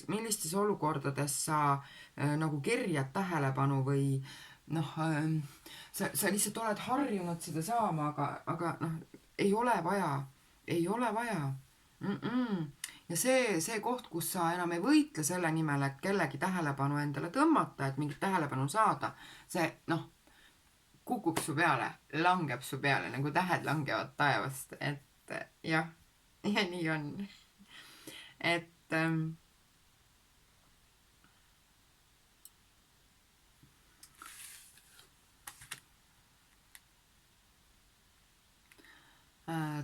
millistes olukordades sa nagu kerjad tähelepanu või sa lihtsalt oled harjunud seda saama, aga ei ole vaja. Ja see koht, kus sa enam ei võitle selle nimel, et kellegi tähelepanu endale tõmmata, et mingit tähelepanu saada, see kukub su peale, langeb su peale, nagu tähed langevad taevast, et jah. Ja nii on. Et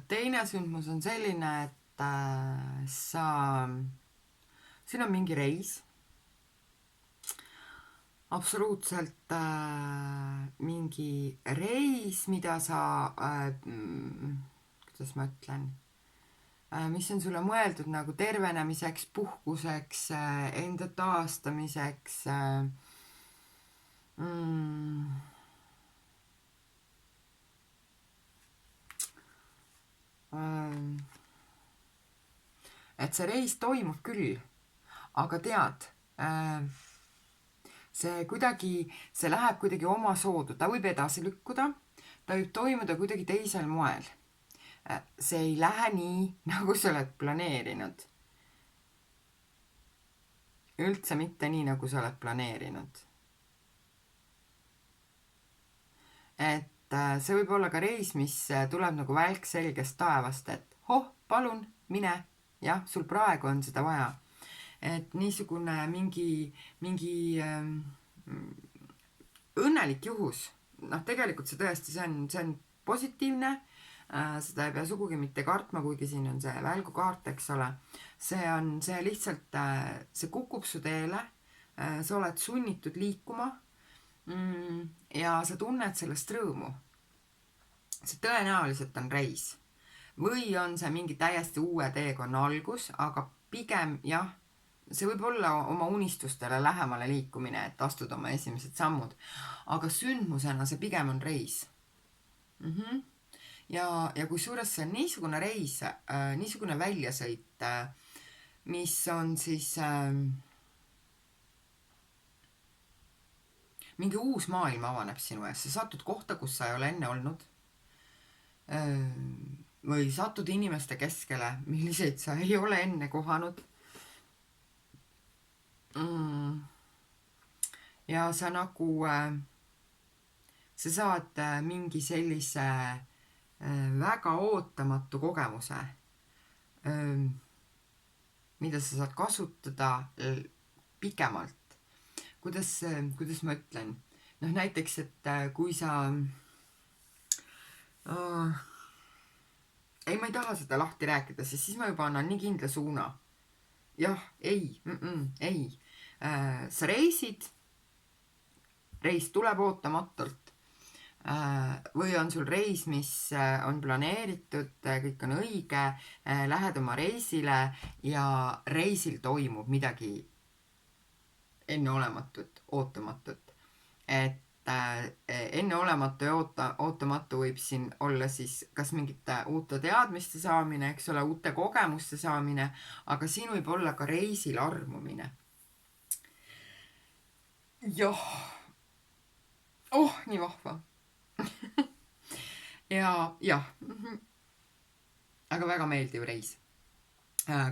teine sündmus on selline, et siin on mingi reis. Absoluutselt mingi reis, mida sa, kuidas ma ütlen, mis on sulle mõeldud nagu tervenemiseks, puhkuseks, enda taastamiseks. Et see reis toimub küll, aga tead, see läheb kuidagi oma soodu, ta võib edasi lükkuda, ta võib toimuda kuidagi teisel moel. See ei lähe nii, nagu sa oled planeerinud. Üldse mitte nii, nagu sa oled planeerinud. Et see võib olla ka reis, mis tuleb nagu välk selgest taevast, et palun, mine. Jah, sul praegu on seda vaja. Et niisugune mingi õnnelik juhus. Tegelikult see tõesti, see on positiivne. Seda ei pea sugugi mitte kartma, kuigi siin on see välgukaart, eks ole. See lihtsalt, see kukub su teele, sa oled sunnitud liikuma ja sa tunned sellest rõõmu. See tõenäoliselt on reis. Või on see mingi täiesti uue teekonna algus, aga pigem jah, see võib olla oma unistustele lähemale liikumine, et astud oma esimesed sammud. Aga sündmusena see pigem on reis. Ja kui suures see on niisugune reis, niisugune väljasõit, mis on siis mingi uus maailm avaneb sinu ees. Sa satud kohta, kus sa ei ole enne olnud. Või satud inimeste keskele, milliseid sa ei ole enne kohanud. Ja sa nagu, sa saad mingi sellise väga ootamatu kogemuse, mida sa saad kasutada pikemalt. Kuidas ma ütlen? Näiteks, et kui sa ei, ma ei taha seda lahti rääkida, sest siis ma juba annan nii kindla suuna. Jah, ei. Sa reisid, reis tuleb ootamatult. Või on sul reis, mis on planeeritud, kõik on õige, lähed oma reisile ja reisil toimub midagi enneolematut, ootamatut. Et enneolematu ja ootamatu võib siin olla siis kas mingite uute teadmiste saamine, eks ole, uute kogemuste saamine, aga siin võib olla ka reisil armumine. Jah. Oh, nii vahva. ja jah, aga väga meeldiv reis.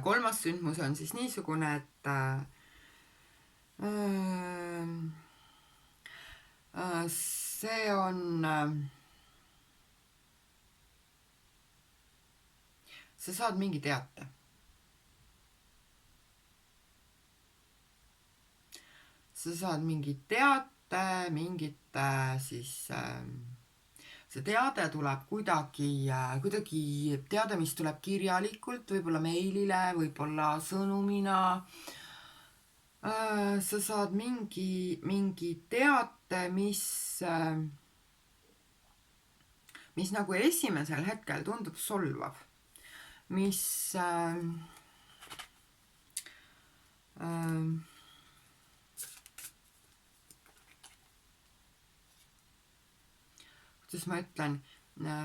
Kolmas sündmus on siis niisugune, et see on, sa saad mingi teate. Sa saad mingi teate, mingit siis see teade tuleb kuidagi teade, mis tuleb kirjalikult, võib-olla meilile, võib-olla sõnumina. Sa saad mingi teate, mis nagu esimesel hetkel tundub solvav, mis kuidas ma ütlen,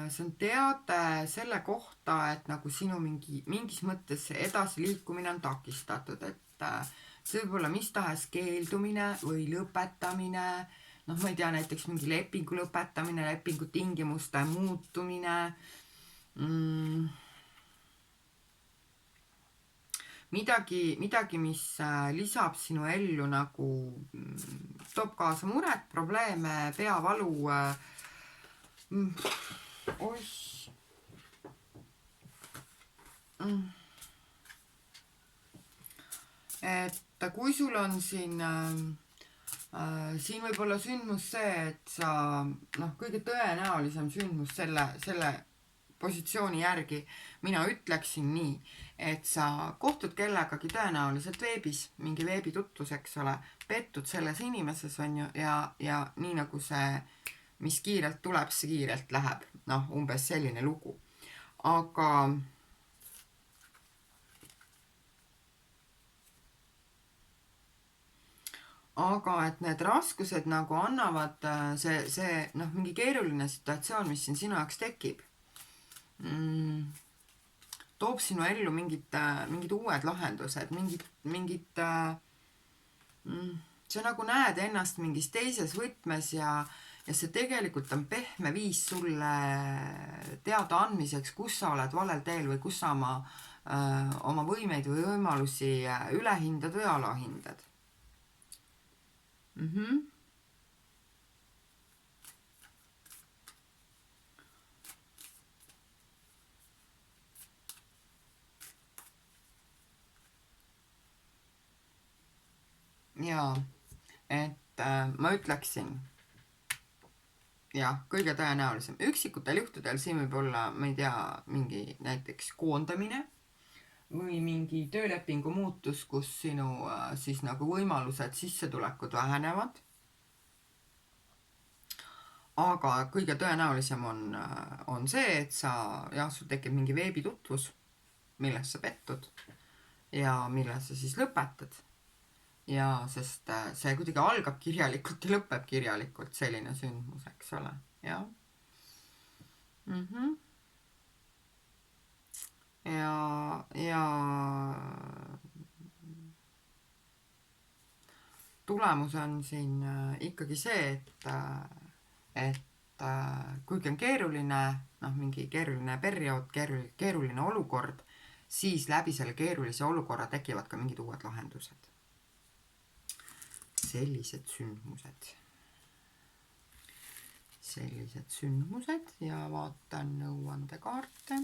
see on teade selle kohta, et nagu sinu mingis mõttes edasiliikumine on takistatud, et see võib olla mis tahes keeldumine või lõpetamine, noh, ma ei tea, näiteks mingi lepingu lõpetamine, lepingu tingimuste muutumine, midagi, mis lisab sinu ellu nagu, toob kaasa muret, probleeme, peavalu, oih. Et kui sul on siin võib olla sündmus see, et sa, noh, kõige tõenäolisem sündmus selle positsiooni järgi, mina ütleksin nii, et sa kohtud kellegagi tõenäoliselt veebis, mingi veebitutvus, eks ole, pettud selles inimeses, on ju, ja nii nagu see, mis kiirelt tuleb, see kiirelt läheb. Noh, umbes selline lugu. Aga et need raskused nagu annavad see noh, mingi keeruline situatsioon, mis siin sinu jaoks tekib, toob sinu ellu mingid uued lahendused, mingid sa nagu näed ennast mingis teises võtmes ja see tegelikult on pehme viis sulle teada andmiseks, kus sa oled valel teel või kus sa oma võimeid või võimalusi ülehindad või alahindad. Jaa, et ma ütleksin, jah, kõige tõenäolisem. Üksikutel juhtudel siin võib olla, ma ei tea, mingi näiteks koondamine või mingi töölepingu muutus, kus sinu siis nagu võimalused, sissetulekud vähenevad. Aga kõige tõenäolisem on see, et sul tekib mingi veebitutvus, milles sa pettud ja mille sa siis lõpetad. Ja sest see kuidagi algab kirjalikult ja lõpeb kirjalikult, selline sündmus, eks ole, jah. Ja tulemus on siin ikkagi see, et kuigi on keeruline, noh, mingi keeruline periood, keeruline olukord, siis läbi selle keerulise olukorra tekivad ka mingid uued lahendused. Sellised sündmused ja vaatan nõuandekaarte.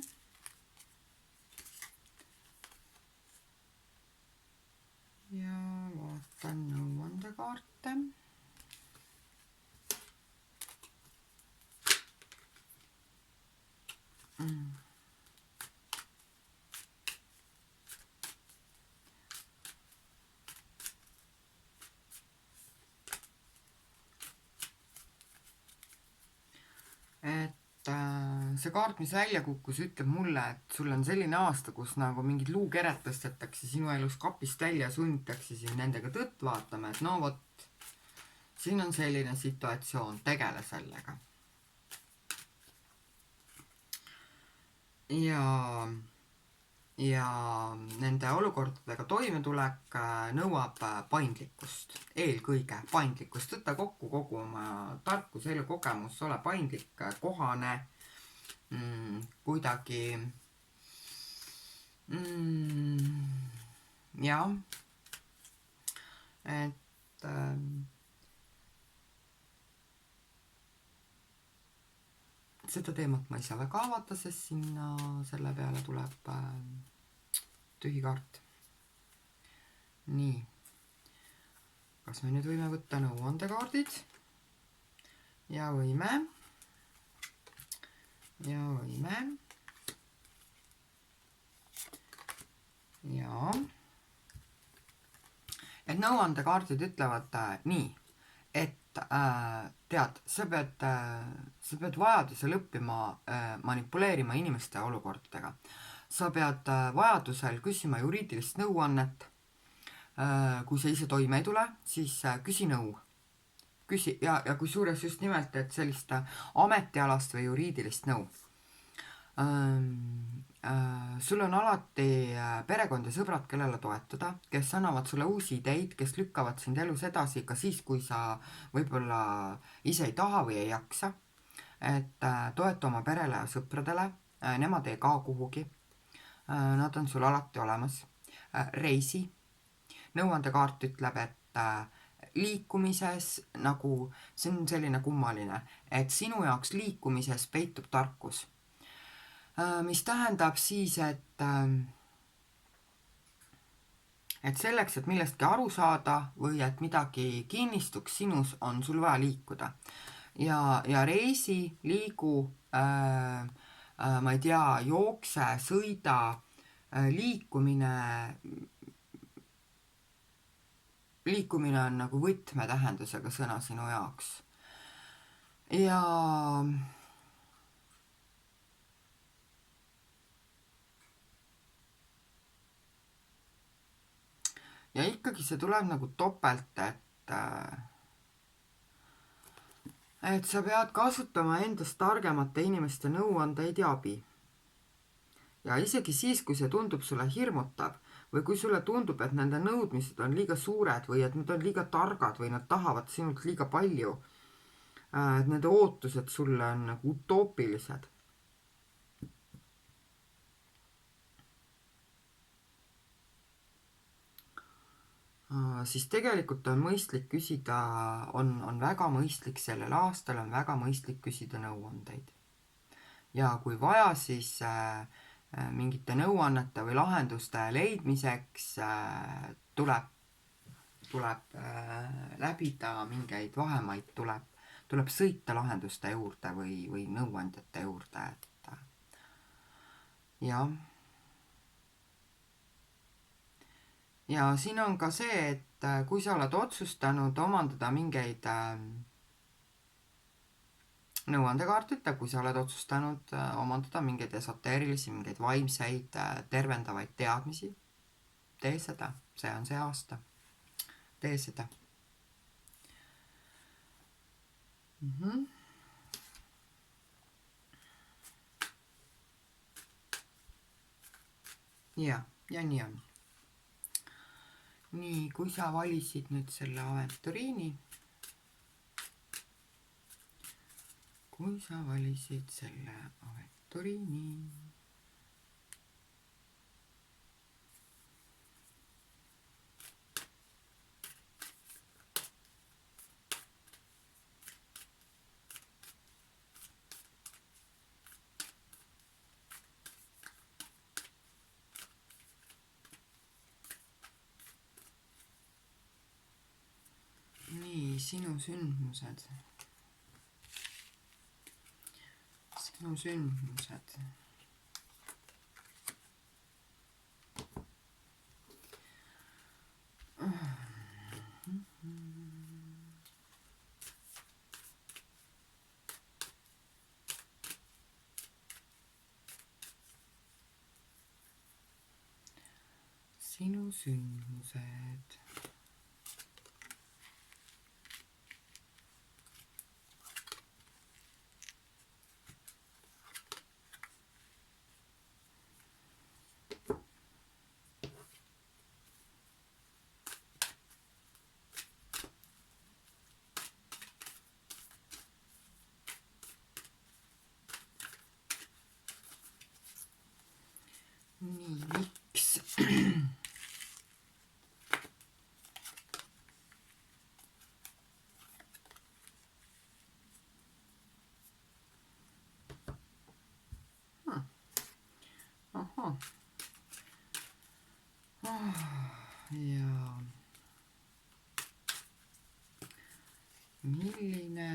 Et see kaart, mis välja kukkus, ütleb mulle, et sul on selline aasta, kus nagu mingid luukeret tõstetakse sinu elus kapist välja ja sunnitakse sind nendega tõtt vaatama, et no vot, siin on selline situatsioon, tegele sellega. Ja nende olukordadega toimetulek nõuab paindlikkust, eelkõige paindlikkust, võta kokku kogu oma tarkus, elukogemus, ole paindlik, kohane, kuidagi jah, et seda teemat ma ei saa väga avada, sest sinna selle peale tuleb tühi kaart. Nii, kas me nüüd võime võtta nõuandekaardid? Ja võime. Ja et nõuandekaardid ütlevad nii, et tead, sa pead vajadusel õppima manipuleerima inimeste olukordadega. Sa pead vajadusel küsima juriidilist nõuannet. Kui sa ise toime ei tule, siis küsi nõu. Ja kui suures just nimelt, et sellist ametialast või juriidilist nõu. Sul on alati perekond ja sõbrad, kellele toetuda, kes annavad sulle uusi ideid, kes lükkavad sind elus edasi ka siis, kui sa võib-olla ise ei taha või ei jaksa. Et toeta oma perele ja sõpradele, nemad ei kao kuhugi. Nad on sul alati olemas. Reisi. Nõuandekaart ütleb, et liikumises nagu, see on selline kummaline, et sinu jaoks liikumises peitub tarkus. Mis tähendab siis, et selleks, et millestki aru saada või et midagi kinnistuks sinus, on sul vaja liikuda. Ja reisi, liigu, ma ei tea, jookse, sõida, liikumine on nagu võtmetähendusega sõna sinu jaoks. Ja ikkagi see tuleb nagu topelt, et sa pead kasutama endast targemate inimeste nõuandeid ja abi. Ja isegi siis, kui see tundub sulle hirmutav või kui sulle tundub, et nende nõudmised on liiga suured või et nad on liiga targad või nad tahavad sinult liiga palju, et nende ootused sulle on nagu utoopilised. Siis tegelikult on mõistlik küsida, on väga mõistlik sellel aastal, on väga mõistlik küsida nõuandeid. Ja kui vaja, siis mingite nõuannete või lahenduste leidmiseks tuleb läbida mingeid vahemaid, tuleb sõita lahenduste juurde või nõuandjate juurde, et jah. Ja siin on ka see, et kui sa oled otsustanud omandada mingeid nõuandekaartita, kui sa oled otsustanud omandada mingeid esoteerilisi, mingeid vaimseid, tervendavaid teadmisi, tee seda, see on see aasta. Tee seda. Ja nii on. Nii, kui sa valisid nüüd selle aventuriini, sinu sündmused. sinu sündmused. Nii, miks? Ahah. Ja milline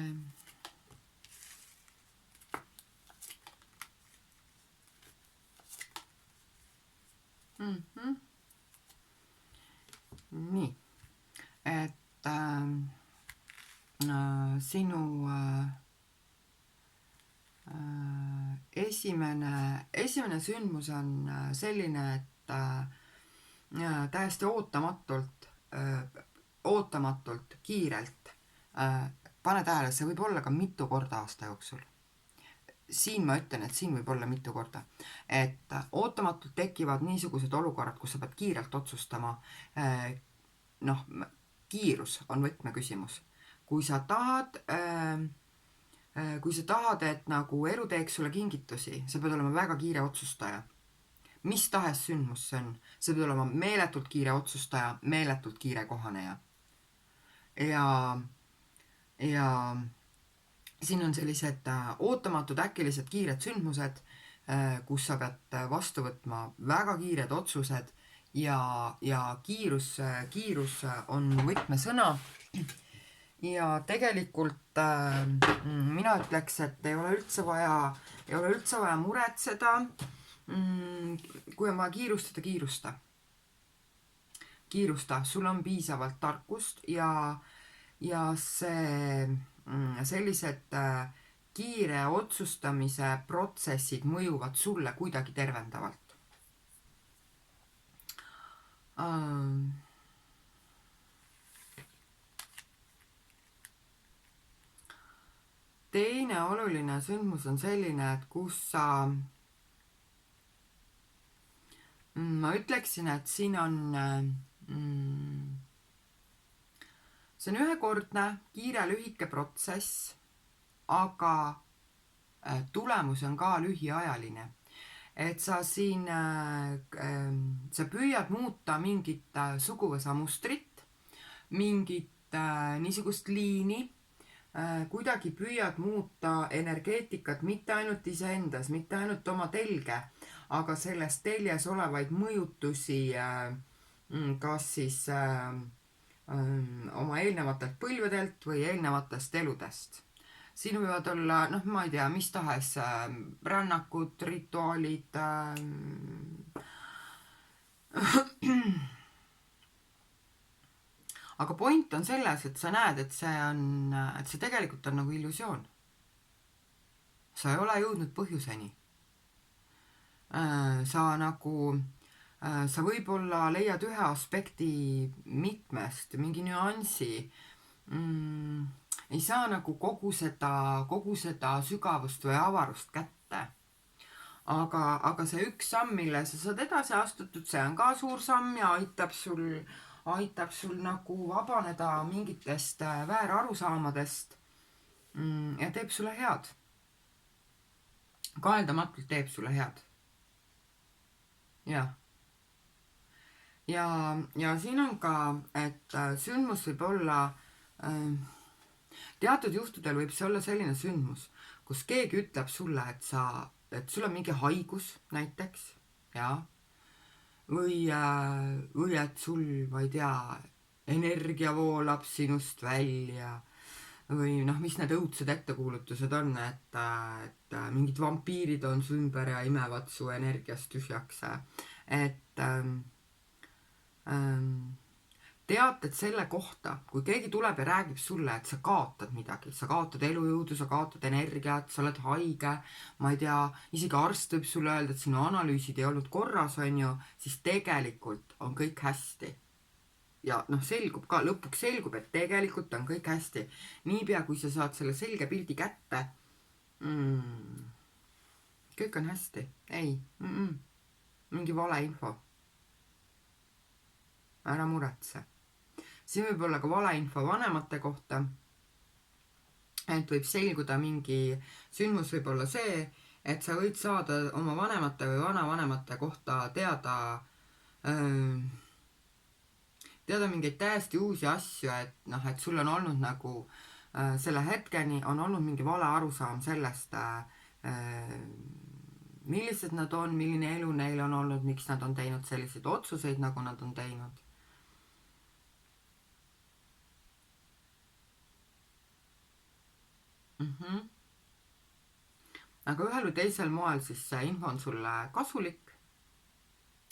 nii, et sinu esimene sündmus on selline, et täiesti ootamatult, kiirelt. Pane tähele, see võib olla ka mitu korda aasta jooksul. Siin ma ütlen, et siin võib olla mitu korda. Et ootamatult tekivad niisugused olukorrad, kus sa pead kiirelt otsustama. Kiirus on võtmeküsimus. Kui sa tahad, et nagu elu teeks sulle kingitusi, sa pead olema väga kiire otsustaja. Mis tahes sündmus see on, sa pead olema meeletult kiire otsustaja, meeletult kiire kohaneja. Ja siin on sellised ootamatud, äkilised kiired sündmused, kus sa pead vastu võtma väga kiired otsused ja kiirus on võtmesõna. Ja tegelikult mina ütleks, et ei ole üldse vaja muretseda. Kui on vaja kiirusta, sul on piisavalt tarkust ja sellised kiire otsustamise protsessid mõjuvad sulle kuidagi tervendavalt. Teine oluline sündmus on selline, et kus ma ütleksin, et siin on see on ühekordne, kiire, lühike protsess, aga tulemus on ka lühiajaline. Et sa siin sa püüad muuta mingit suguvõsa mustrit, mingit niisugust liini, kuidagi püüad muuta energeetikat mitte ainult iseendas, mitte ainult oma telge, aga sellest teljes olevaid mõjutusi kas siis oma eelnevatelt põlvedelt või eelnevatest eludest. Siin võivad olla, ma ei tea, mis tahes rännakud, rituaalid. Aga point on selles, et sa näed, et see tegelikult on nagu illusioon. Sa ei ole jõudnud põhjuseni. Sa võib-olla leiad ühe aspekti mitmest, mingi nüansi. Ei saa nagu kogu seda sügavust või avarust kätte. Aga see üks samm, mille sa saad edasi astutud, see on ka suur samm ja aitab sul nagu vabaneda mingitest väärarusaamadest ja teeb sulle head. Kaeldamatult teeb sulle head. Jah. Ja siin on ka, et sündmus võib olla, teatud juhtudel võib see olla selline sündmus, kus keegi ütleb sulle, et sul on mingi haigus näiteks, ja, või et sul, ma ei tea, energia voolab sinust välja, või mis need õudsed ettekuulutused on, et mingid vampiirid on su ümber ja imevad su energiast tühjaks, et teated selle kohta, kui keegi tuleb ja räägib sulle, et sa kaotad midagi, sa kaotad elujõudu, sa kaotad energiat, sa oled haige, ma ei tea, isegi arst võib sulle öelda, et sinu analüüsid ei olnud korras, on ju, siis tegelikult on kõik hästi. Ja noh, selgub ka, lõpuks selgub, et tegelikult on kõik hästi. Niipea, kui sa saad selle selge pildi kätte, kõik on hästi. Ei, mingi valeinfo. Ära muretse. Siin võib olla ka valeinfo vanemate kohta, et võib selguda mingi sündmus, võib olla see, et sa võid saada oma vanemate või vanavanemate kohta teada mingeid täiesti uusi asju, et noh, et sul on olnud nagu selle hetkeni on olnud mingi vale arusaam sellest, millised nad on, milline elu neil on olnud, miks nad on teinud selliseid otsuseid, nagu nad on teinud. Aga ühel või teisel moel siis see info on sulle kasulik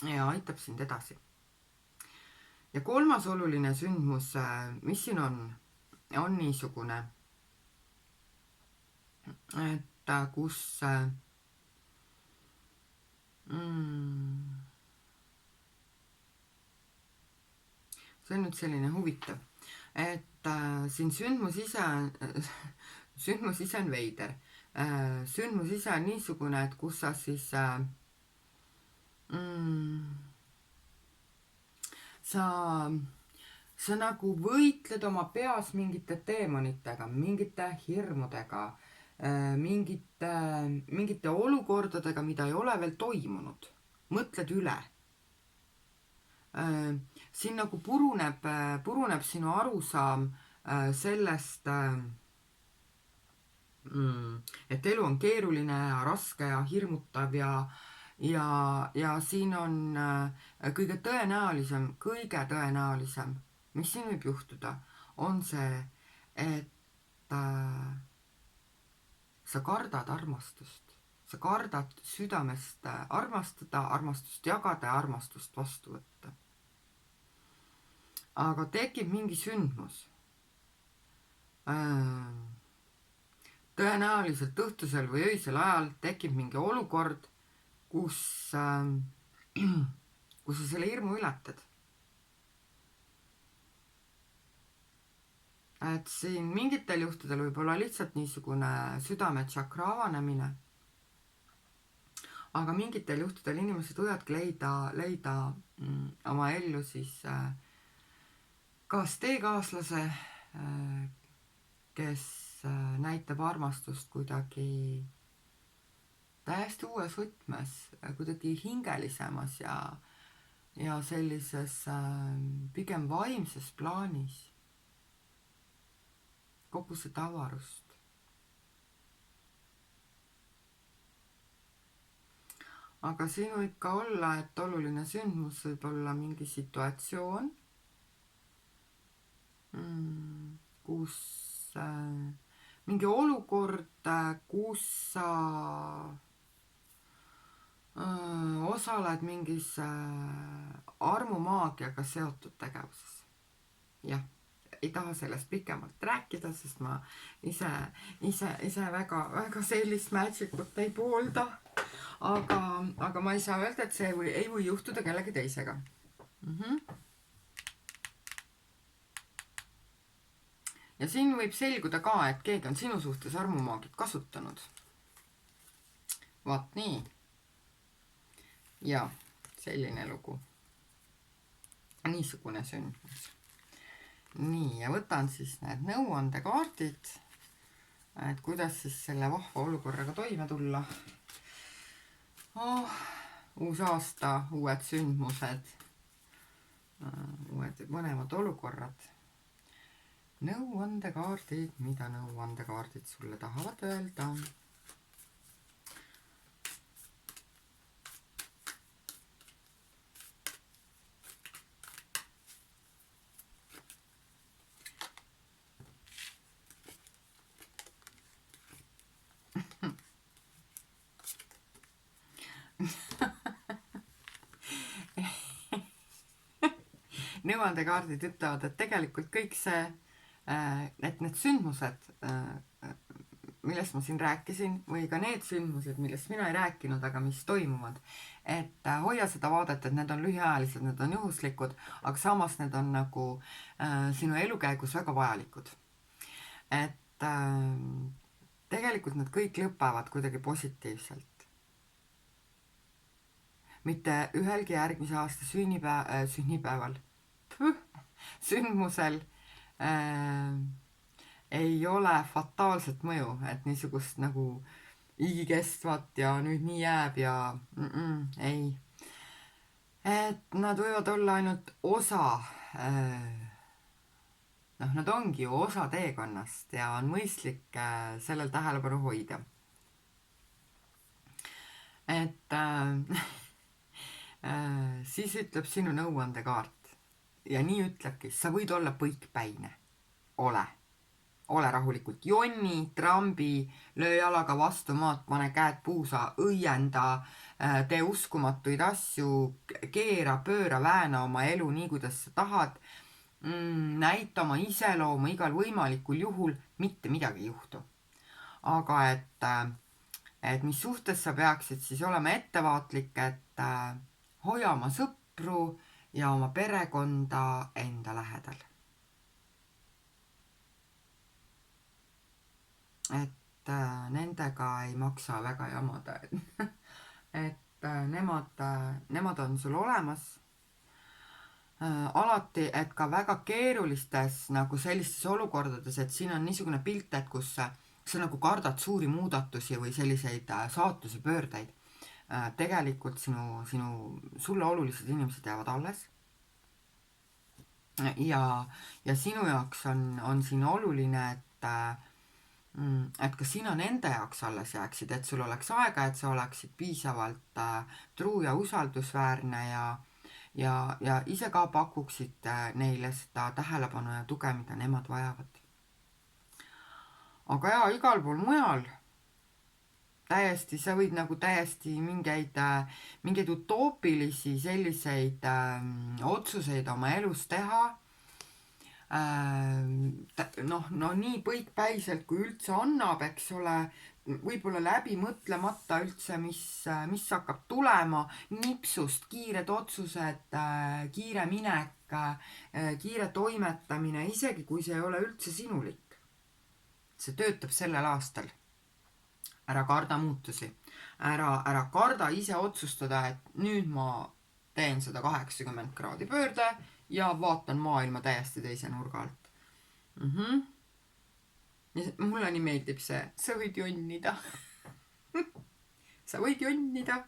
ja aitab sind edasi. Ja kolmas oluline sündmus, mis siin on niisugune, et kus see on nüüd selline huvitav, et siin sündmus ise on veider. Sündmus ise on niisugune, et kus sa siis sa nagu võitled oma peas mingite teemonitega, mingite hirmudega, mingite olukordadega, mida ei ole veel toimunud. Mõtled üle. Siin nagu puruneb sinu arusaam sellest, et elu on keeruline ja raske ja hirmutav ja siin on kõige tõenäolisem, mis siin võib juhtuda, on see, et sa kardad armastust. Sa kardad südamest armastada, armastust jagada ja armastust vastu võtta. Aga tekib mingi sündmus. Tõenäoliselt õhtusel või öisel ajal tekib mingi olukord, kus sa selle hirmu ületad. Et siin mingitel juhtudel võib olla lihtsalt niisugune südametšakra avanemine, aga mingitel juhtudel inimesed võivadki leida oma ellu siis kas teekaaslase, kes näitab armastust kuidagi täiesti uues võtmes, kuidagi hingelisemas ja sellises pigem vaimses plaanis. Kogu seda avarust. Aga siin võib ka olla, et oluline sündmus võib olla mingi situatsioon, kus mingi olukord, kus sa osaled mingis armumaagiaga seotud tegevuses. Jah, ei taha sellest pikemalt rääkida, sest ma ise väga sellist magicut ei poolda, aga ma ei saa öelda, et see ei või juhtuda kellegi teisega. Ja siin võib selguda ka, et keegi on sinu suhtes armumaagit kasutanud. Vaat nii. Ja selline lugu. Niisugune sündmus. Nii, ja võtan siis need nõuandekaardid, et kuidas siis selle vahva olukorraga toime tulla. Uus aasta, uued sündmused, uued mõlemad olukorrad. Nõuandekaardid, mida nõuandekaardid sulle tahavad öelda? nõuandekaardid ütlevad, et tegelikult kõik see, et need sündmused, millest ma siin rääkisin, või ka need sündmused, millest mina ei rääkinud, aga mis toimuvad, et hoia seda vaadet, et need on lühiajalised, need on juhuslikud, aga samas need on nagu sinu elukäigus väga vajalikud. Et tegelikult nad kõik lõpevad kuidagi positiivselt. Mitte ühelgi järgmise aasta sünnipäeval, sündmusel ei ole fataalset mõju, et niisugust nagu igikestvat ja nüüd nii jääb ja ei. Et nad võivad olla ainult osa, nad ongi ju osa teekonnast ja on mõistlik sellel tähelepanu hoida. Et siis ütleb sinu nõuandekaart ja nii ütlebki, sa võid olla põikpäine, ole rahulikult, jonni, trambi, löö jalaga vastu maad, pane käed puusa, õienda, tee uskumatuid asju, keera, pööra, vääna oma elu nii, kuidas sa tahad, näita oma iseloomu igal võimalikul juhul, mitte midagi ei juhtu. Aga et mis suhtes sa peaksid siis olema ettevaatlik, et hoia oma sõpru ja oma perekonda enda lähedal. Et nendega ei maksa väga jamada, et nemad on sul olemas alati, et ka väga keerulistes nagu sellistes olukordades, et siin on niisugune pilt, et kus sa nagu kardad suuri muudatusi või selliseid saatuse pöördeid. Tegelikult sulle olulised inimesed jäävad alles. Ja sinu jaoks on siin oluline, et ka sina nende jaoks alles jääksid, et sul oleks aega, et sa oleksid piisavalt truu ja usaldusväärne ja ise ka pakuksid neile seda tähelepanu ja tuge, mida nemad vajavad. Aga igal pool mujal täiesti, sa võid nagu täiesti mingeid utoopilisi selliseid otsuseid oma elus teha, nii põikpäiselt kui üldse annab, eks ole, võib-olla läbi mõtlemata üldse, mis hakkab tulema, nipsust, kiired otsused, kiire minek, kiire toimetamine, isegi kui see ei ole üldse sinulik. See töötab sellel aastal. Ära karda muutusi. Ära karda ise otsustada, et nüüd ma teen 180 kraadi pöörde ja vaatan maailma täiesti teise nurga alt. Ja mulle nii meeldib see, sa võid jonnida. Sa võid jonnida,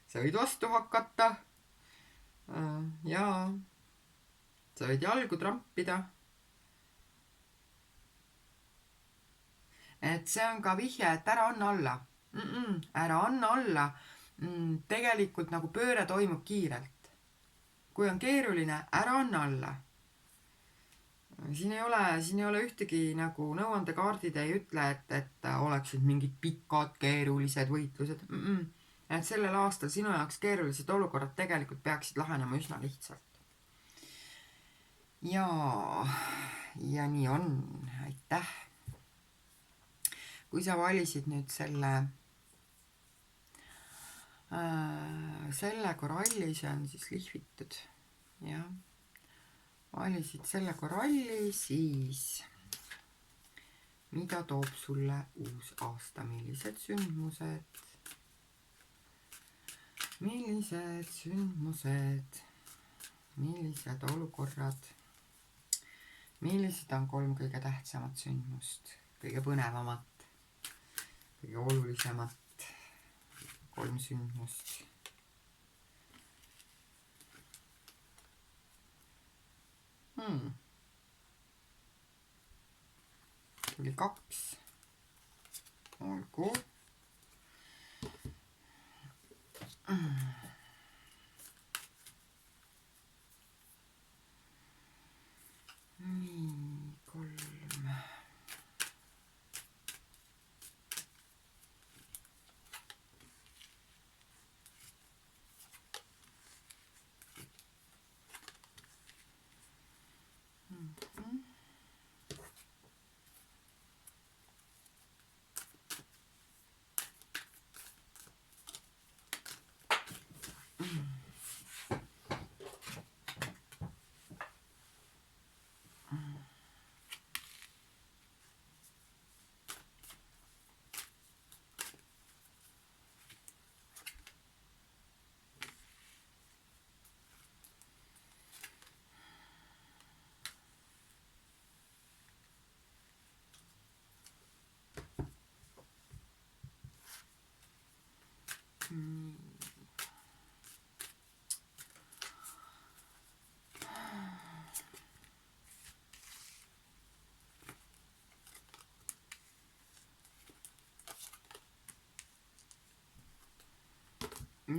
sa võid vastu hakata ja sa võid jalgu trampida. Et see on ka vihje, et ära anna alla. Ära anna alla. Tegelikult nagu pööre toimub kiirelt. Kui on keeruline, ära anna alla. Siin ei ole ühtegi nagu nõuandekaardid ei ütle, et oleksid mingid pikad keerulised võitlused. Et sellel aastal sinu jaoks keerulised olukorrad tegelikult peaksid lahenema üsna lihtsalt. Ja nii on. Aitäh! Kui sa valisid nüüd selle koralli, see on siis lihvitud, valisid selle koralli, siis mida toob sulle uus aasta, millised sündmused, millised olukorrad, millised on 3 kõige tähtsamat sündmust, kõige põnevamat, kõige olulisemat 3 sündmust. Tuli 2. Olgu. Nii, 3.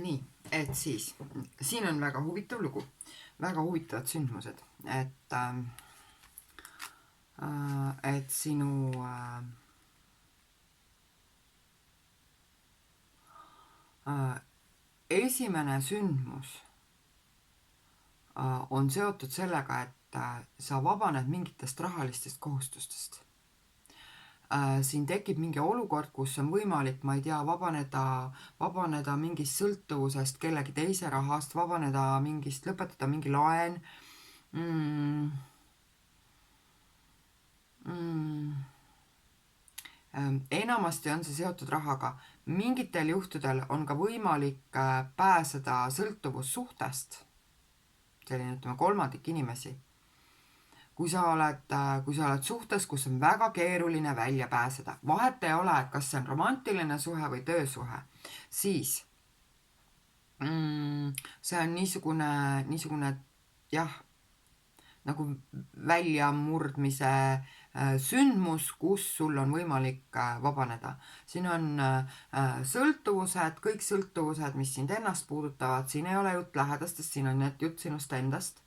nii, et siis siin on väga huvitav lugu, väga huvitavad sündmused, et sinu esimene sündmus on seotud sellega, et sa vabaned mingitest rahalistest kohustustest. Siin tekib mingi olukord, kus on võimalik, ma ei tea, vabaneda mingist sõltuvusest kellegi teise rahast, lõpetada mingi laen. Enamasti on see seotud rahaga. Mingitel juhtudel on ka võimalik pääseda sõltuvussuhtest, selline, ütleme, kolmandik inimesi. Kui sa oled suhtes, kus on väga keeruline välja pääseda, vahet ei ole, et kas see on romantiline suhe või töösuhe, siis see on niisugune jah, nagu väljamurdmise sündmus, kus sul on võimalik vabaneda. Siin on sõltuvused, kõik sõltuvused, mis sind ennast puudutavad, siin ei ole jutt lähedastest, siin on jutt sinust endast.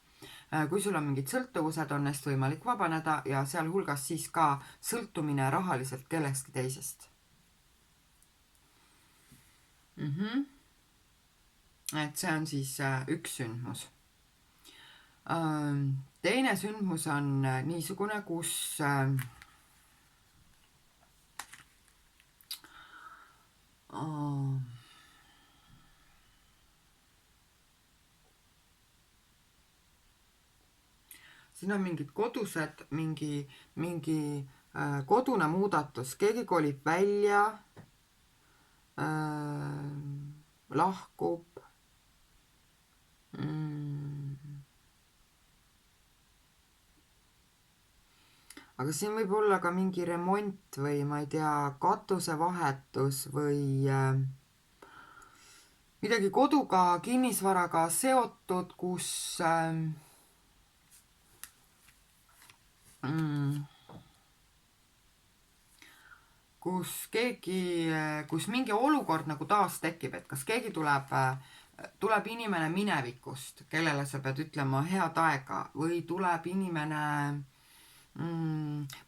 Kui sul on mingid sõltuvused, on neist võimalik vabaneda ja sealhulgas siis ka sõltumine rahaliselt kellestki teisest. Et see on siis üks sündmus. Teine sündmus on niisugune, kus siin on mingid kodused, mingi kodune muudatus, keegi kolib välja, lahkub. Aga siin võib olla ka mingi remont või ma ei tea, katusevahetus või midagi koduga, kinnisvaraga seotud, kus mingi olukord nagu taas tekib, et kas keegi tuleb inimene minevikust, kellele sa pead ütlema head aega, või tuleb inimene,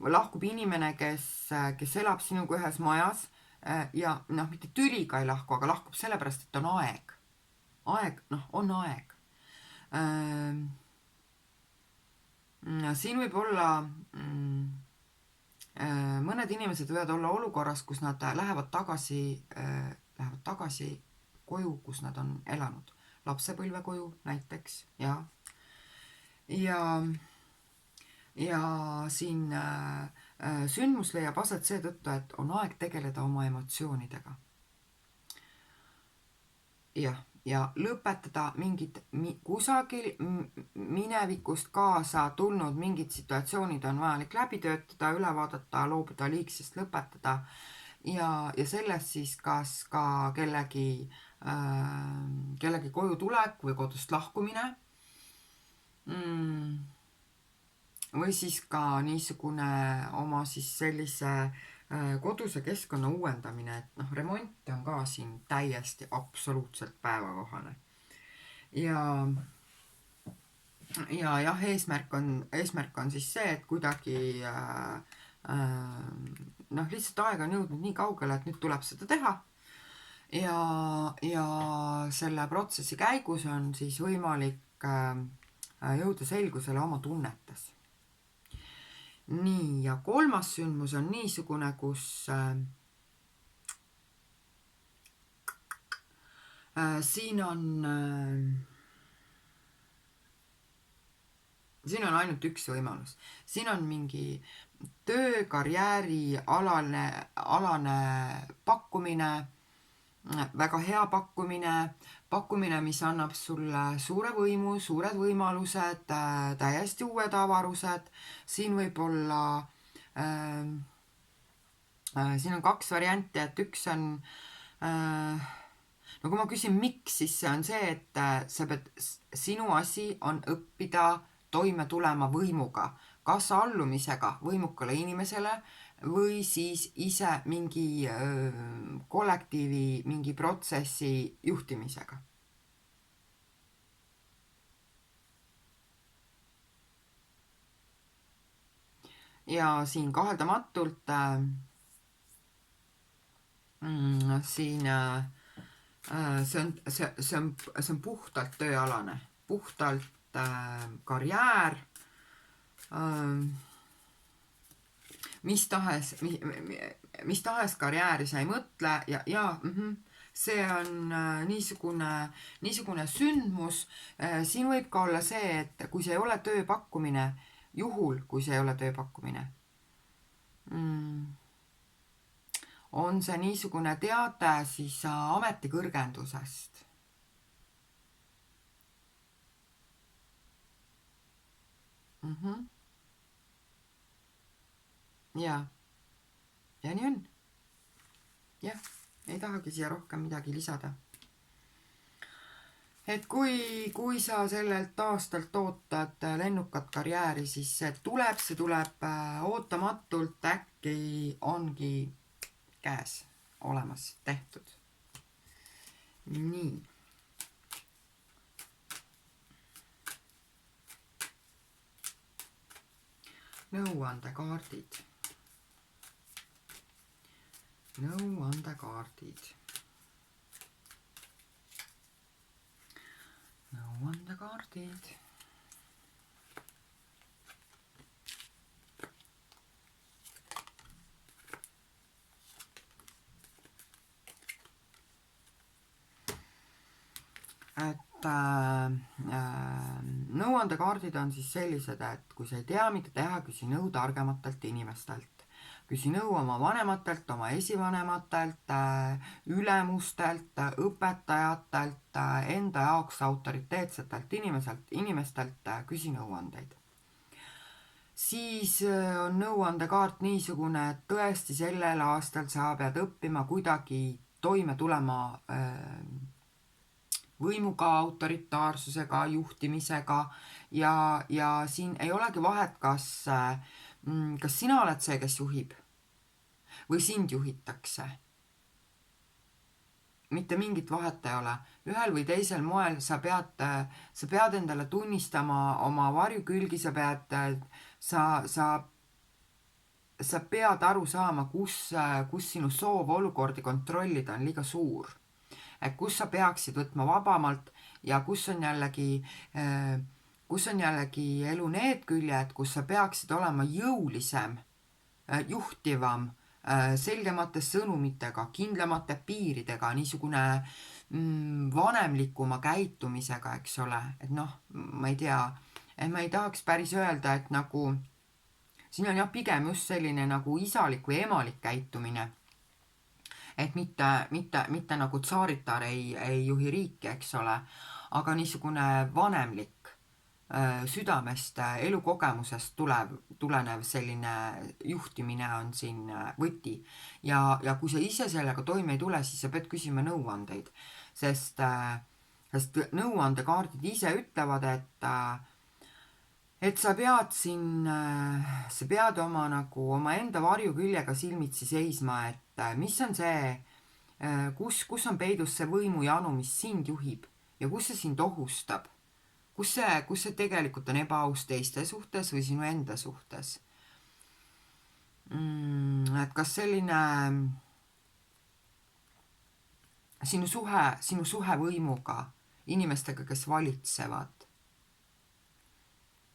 lahkub inimene, kes elab sinuga ühes majas ja mitte tüliga ei lahku, aga lahkub sellepärast, et on aeg. On aeg. Siin võib olla, mõned inimesed võivad olla olukorras, kus nad lähevad tagasi koju, kus nad on elanud. Lapsepõlvekoju näiteks, ja siin sündmus leiab aset seetõttu, et on aeg tegeleda oma emotsioonidega. Ja lõpetada mingid kusagil minevikust kaasa tulnud mingid situatsioonid on vajalik läbi töötada, üle vaadata, loobuda liigsest, lõpetada ja sellest siis kas ka kellegi koju tulek või kodust lahkumine või siis ka niisugune oma siis sellise koduse keskkonna uuendamine, et remont on ka siin täiesti absoluutselt päevakohane. Ja jah, eesmärk on siis see, et kuidagi lihtsalt aeg on jõudnud nii kaugele, et nüüd tuleb seda teha. Ja selle protsessi käigus on siis võimalik jõuda selgusele oma tunnetes. Nii, ja kolmas sündmus on niisugune, kus siin on ainult üks võimalus. Siin on mingi töö, karjääri alane pakkumine, väga hea pakkumine, mis annab sulle suure võimu, suured võimalused, täiesti uued avarused. Siin võib olla, siin on kaks varianti, et üks on, kui ma küsin miks, siis see on see, et sinu asi on õppida toime tulema võimuga, kas allumisega võimukale inimesele, või siis ise mingi kollektiivi, mingi protsessi juhtimisega. Ja siin kaheldamatult siin see on puhtalt tööalane, puhtalt karjäär, mis tahes karjääri sa ei mõtle ja see on niisugune sündmus. Siin võib ka olla see, et kui see ei ole tööpakkumine, juhul kui see ei ole tööpakkumine, on see niisugune teade siis ametikõrgendusest. Ja nii on. Jah, ei tahagi siia rohkem midagi lisada. Et kui sa sellelt aastalt ootad lennukat karjääri, siis see tuleb ootamatult, äkki ongi käes, olemas, tehtud. Nii. Nõuandekaardid. Nõuandekaardid. Et nõuandekaardid on siis sellised, et kui sa ei tea, mida teha, küsi nõu targematelt inimestelt. Küsi nõu oma vanematelt, oma esivanematelt, ülemustelt, õpetajatelt, enda jaoks autoriteetsetelt inimestelt küsi nõuandeid. Siis on nõuandekaart niisugune, et tõesti sellel aastal sa pead õppima kuidagi toime tulema võimuga, autoritaarsusega, juhtimisega ja siin ei olegi vahet, kas sina oled see, kes juhib või sind juhitakse. Mitte mingit vahet ei ole. Ühel või teisel moel sa pead endale tunnistama oma varjukülgi, sa pead aru saama, kus sinu soov olukordi kontrollida on liiga suur. Et kus sa peaksid võtma vabamalt ja kus on jällegi elu need küljed, kus sa peaksid olema jõulisem, juhtivam, selgemate sõnumitega, kindlamate piiridega, niisugune vanemlikuma käitumisega, eks ole. Et ma ei tea, et ma ei tahaks päris öelda, et nagu siin on jah pigem just selline nagu isalik või emalik käitumine. Et mitte nagu tsaaritar ei juhi riiki, eks ole, aga niisugune vanemlik, südamest, elukogemusest tulenev selline juhtimine on siin võti. Ja kui sa ise sellega toime ei tule, siis sa pead küsima nõuandeid, sest nõuandekaardid ise ütlevad, et sa pead oma enda varjuküljega silmitsi seisma, et mis on see, kus on peidus see võimujanu, mis sind juhib ja kus see sind ohustab. Kus see tegelikult on ebaaus teiste suhtes või sinu enda suhtes. Et kas selline sinu suhe võimuga, inimestega, kes valitsevad,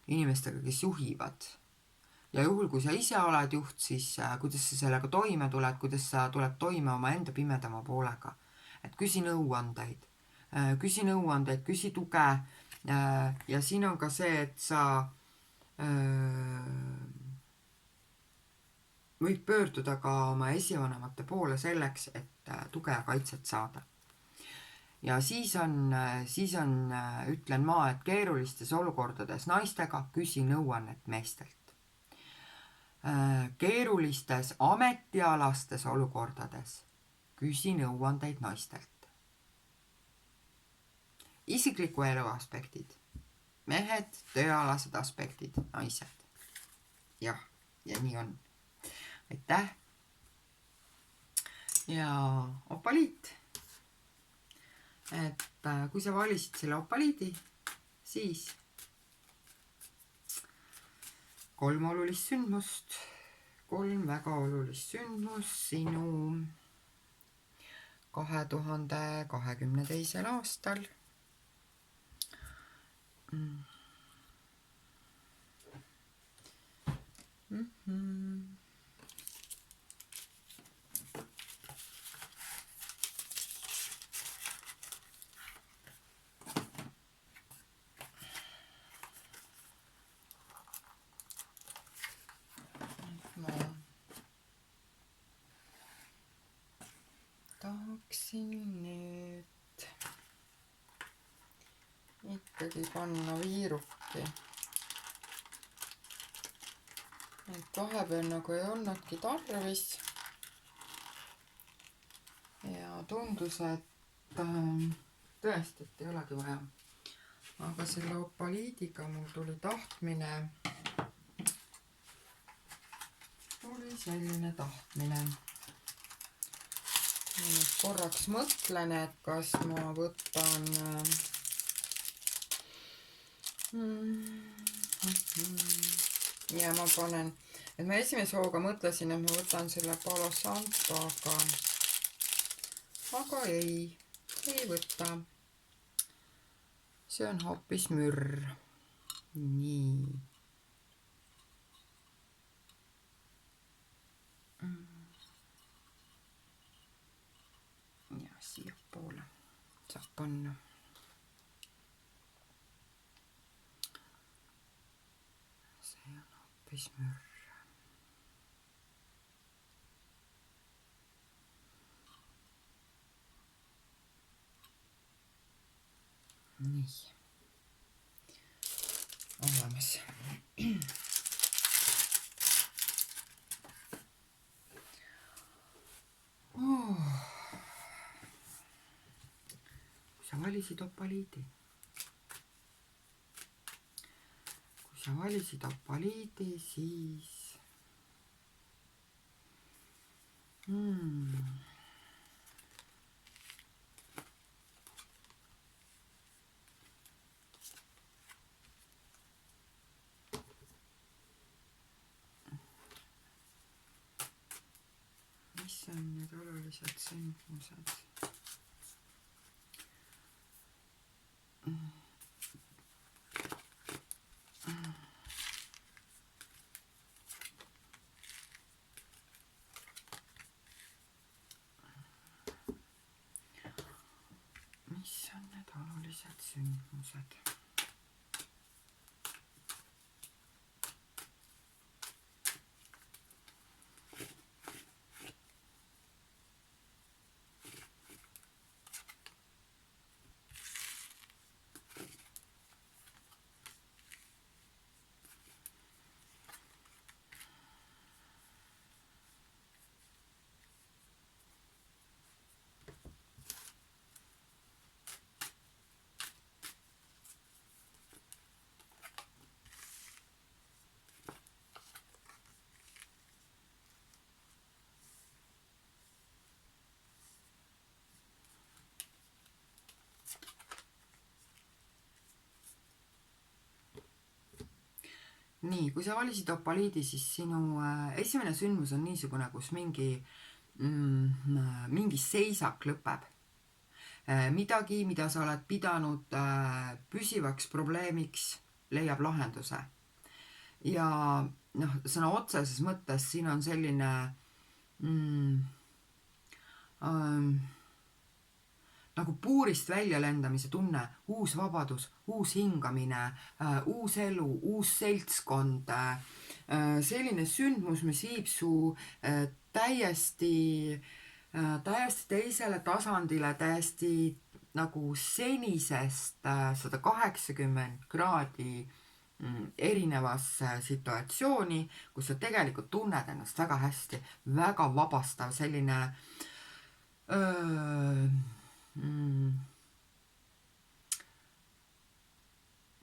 inimestega, kes juhivad. Ja juhul, kui sa ise oled juht, siis kuidas sa sellega toime tuled, kuidas sa tuled toime oma enda pimedama poolega. Et küsi nõuandeid, küsi tuge ja siin on ka see, et sa võid pöörduda ka oma esivanemate poole selleks, et tuge ja kaitset saada. Ja siis on, ütlen ma, et keerulistes olukordades naistega küsi nõuannet meestelt. Keerulistes ametialastes olukordades küsi nõuandeid naistelt. Isikliku elu aspektid, mehed, tööalased aspektid, naised. Jah, ja nii on. aitäh! Ja opaliit, et kui sa valisid selle opaliidi, siis 3 olulist sündmust, 3 väga olulist sündmust sinu 2022. aastal. Ma tahaksin nüüd ikkagi panna viiruki. Et vahepeal nagu ei olnudki tarvis. Ja tundus, et tõesti, et ei olegi vaja. Aga selle opaliidiga mul tuli tahtmine. Tuli selline tahtmine. Korraks mõtlen, et kas ma võtan ja ma panen, et ma esimese hooga mõtlesin, et ma võtan selle Palo Santo, aga ei võta. See on hoopis mürr. Nii. Ja siia poole saab panna. See on hoopis mürr. Nii. Olemas. Kui sa valisid opaliidi. Kui sa valisid opaliidi, siis mis on need olulised sündmused? Mis on need olulised sündmused? Nii, kui sa valisid opaliidi, siis sinu esimene sündmus on niisugune, kus mingi seisak lõpeb. Midagi, mida sa oled pidanud püsivaks probleemiks, leiab lahenduse. Ja sõna otseses mõttes siin on selline nagu puurist välja lendamise tunne, uus vabadus, uus hingamine, uus elu, uus seltskond, selline sündmus, mis viib su täiesti teisele tasandile, täiesti nagu senisest 180 kraadi erinevasse situatsiooni, kus sa tegelikult tunned ennast väga hästi, väga vabastav, selline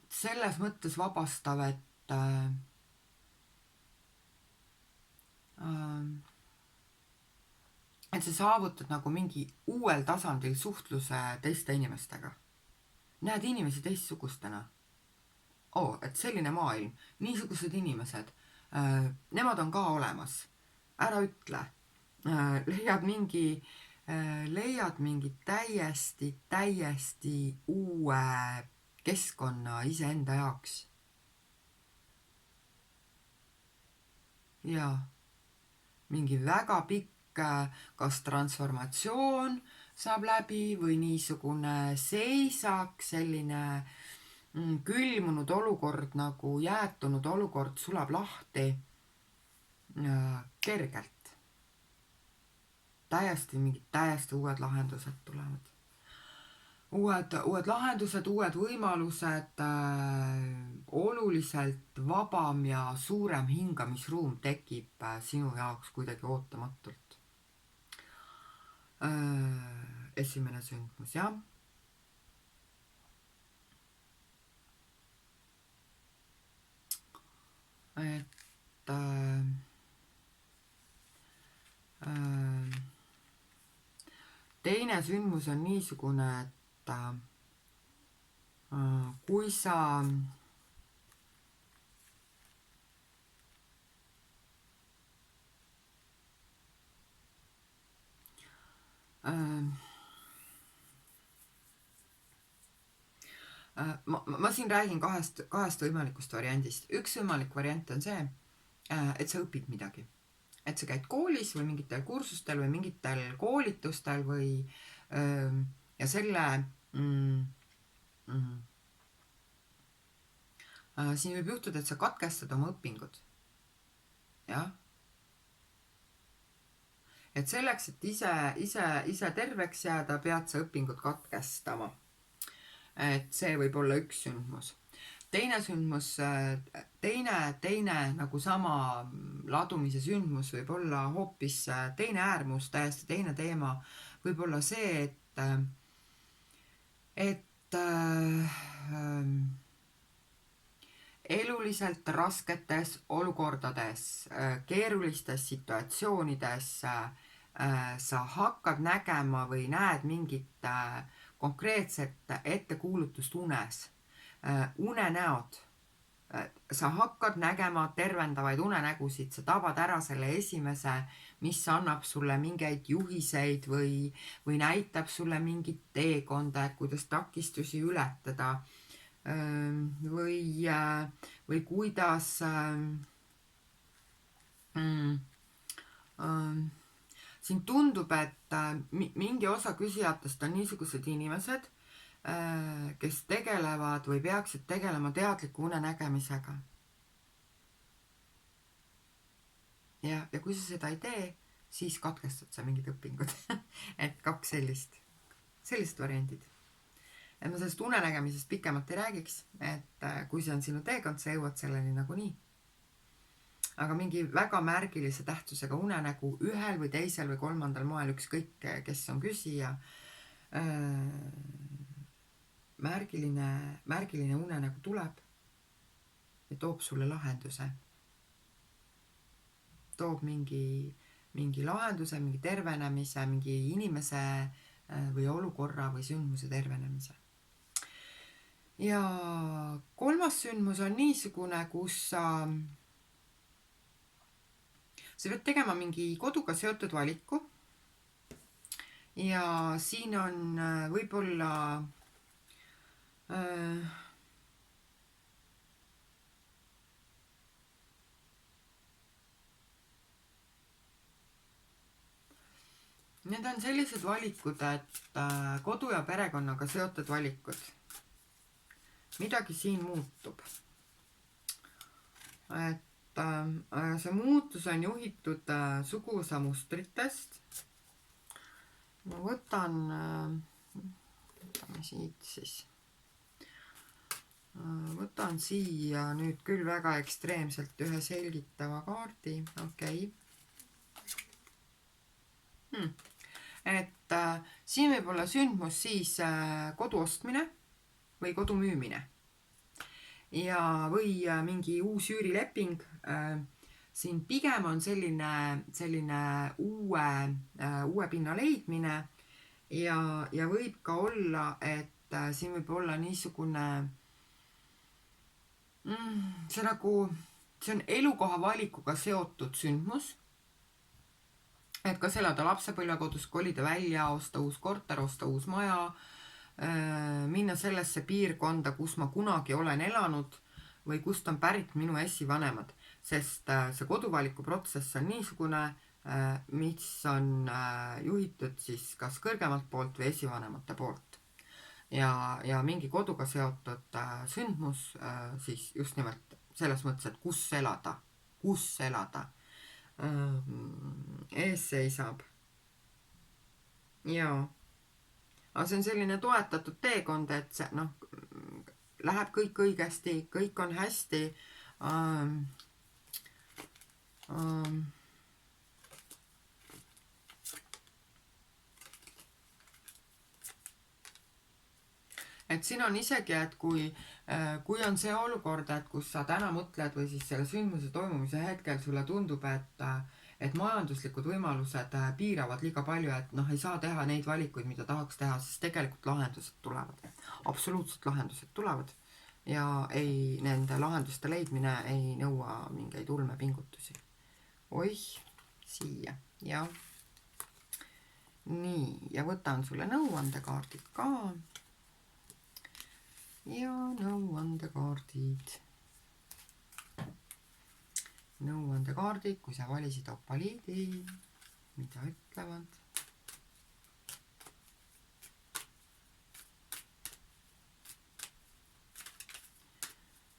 selles mõttes vabastav, et et sa saavutad nagu mingi uuel tasandil suhtluse teiste inimestega. Näed inimesi teistsugustena. Et selline maailm, niisugused inimesed, nemad on ka olemas. Ära ütle. Leiad mingi täiesti uue keskkonna iseenda jaoks. Ja mingi väga pikk kas transformatsioon saab läbi või niisugune seisak, selline külmunud olukord, nagu jäätunud olukord sulab lahti kergelt. Mingid täiesti uued lahendused tulevad. Uued lahendused, uued võimalused, oluliselt vabam ja suurem hingamisruum tekib sinu jaoks kuidagi ootamatult. Esimene sündmus, jah. Teine sündmus on niisugune, et kui sa ma siin räägin kahest võimalikust variandist. Üks võimalik variant on see, et sa õpid midagi. Et sa käid koolis või mingitel kursustel või mingitel koolitustel või ja selle siin võib juhtuda, et sa katkestad oma õpingud. Jah. Et selleks, et ise terveks jääda, pead sa õpingud katkestama. Et see võib olla üks sündmus. Teine sündmus, teine nagu sama ladumise sündmus võib olla hoopis teine äärmus, täiesti teine teema. Võib olla see, et eluliselt rasketes olukordades, keerulistes situatsioonides sa hakkad nägema või näed mingit konkreetset ettekuulutust unes. Unenäod. Sa hakkad nägema tervendavaid unenägusid, sa tabad ära selle esimese, mis annab sulle mingeid juhiseid või näitab sulle mingit teekonda, kuidas takistusi ületada või kuidas siin tundub, et mingi osa küsijatest on niisugused inimesed, kes tegelevad või peaksid tegelema teadliku unenägemisega. Ja kui sa seda ei tee, siis katkestad sa mingid õpingud. Et kaks sellised variandid. Et ma sellest unenägemisest pikemalt ei räägiks, et kui see on sinu teekond, sa jõuad selleni nagunii. Aga mingi väga märgilise tähtsusega unenägu ühel või teisel või kolmandal moel, ükskõik kes on küsija, märgiline unenägu tuleb ja toob sulle lahenduse. Toob mingi lahenduse, mingi tervenemise, mingi inimese või olukorra või sündmuse tervenemise. Ja kolmas sündmus on niisugune, kus sa pead tegema mingi koduga seotud valiku. Ja siin on võib-olla need on sellised valikud, et kodu ja perekonnaga seotud valikud. Midagi siin muutub. Et see muutus on juhitud suguvõsa mustritest. Ma võtame siit siis. Võtan siia nüüd küll väga ekstreemselt ühe selgitava kaardi. Okei. Et siin võib olla sündmus siis kodu ostmine või kodu müümine. Ja või mingi uus üürileping, siin pigem on selline uue pinna leidmine ja võib ka olla, et siin võib olla niisugune see on elukoha valikuga seotud sündmus, et kas elada lapsepõlvekodus, kolida välja, osta uus korter, osta uus maja, minna sellesse piirkonda, kus ma kunagi olen elanud või kust on pärit minu esivanemad, sest see koduvaliku protsess on niisugune, mis on juhitud siis kas kõrgemalt poolt või esivanemate poolt. Ja mingi koduga seotud sündmus siis just nimelt selles mõttes, et kus elada ees seisab. Jaa. Aga see on selline toetatud teekond, et see läheb kõik õigesti, kõik on hästi. Et siin on isegi, et kui on see olukord, et kus sa täna mõtled või siis selle sündmuse toimumise hetkel sulle tundub, et majanduslikud võimalused piiravad liiga palju, et ei saa teha neid valikuid, mida tahaks teha, siis tegelikult lahendused tulevad. Absoluutselt lahendused tulevad ja nende lahenduste leidmine ei nõua mingeid ulmepingutusi. Oih, siia, jah. Nii, ja võtan sulle nõuandekaardid ka. Ja nõuandekaardid. Nõuandekaardid, kui sa valisid opaliidi, mida ütlevad?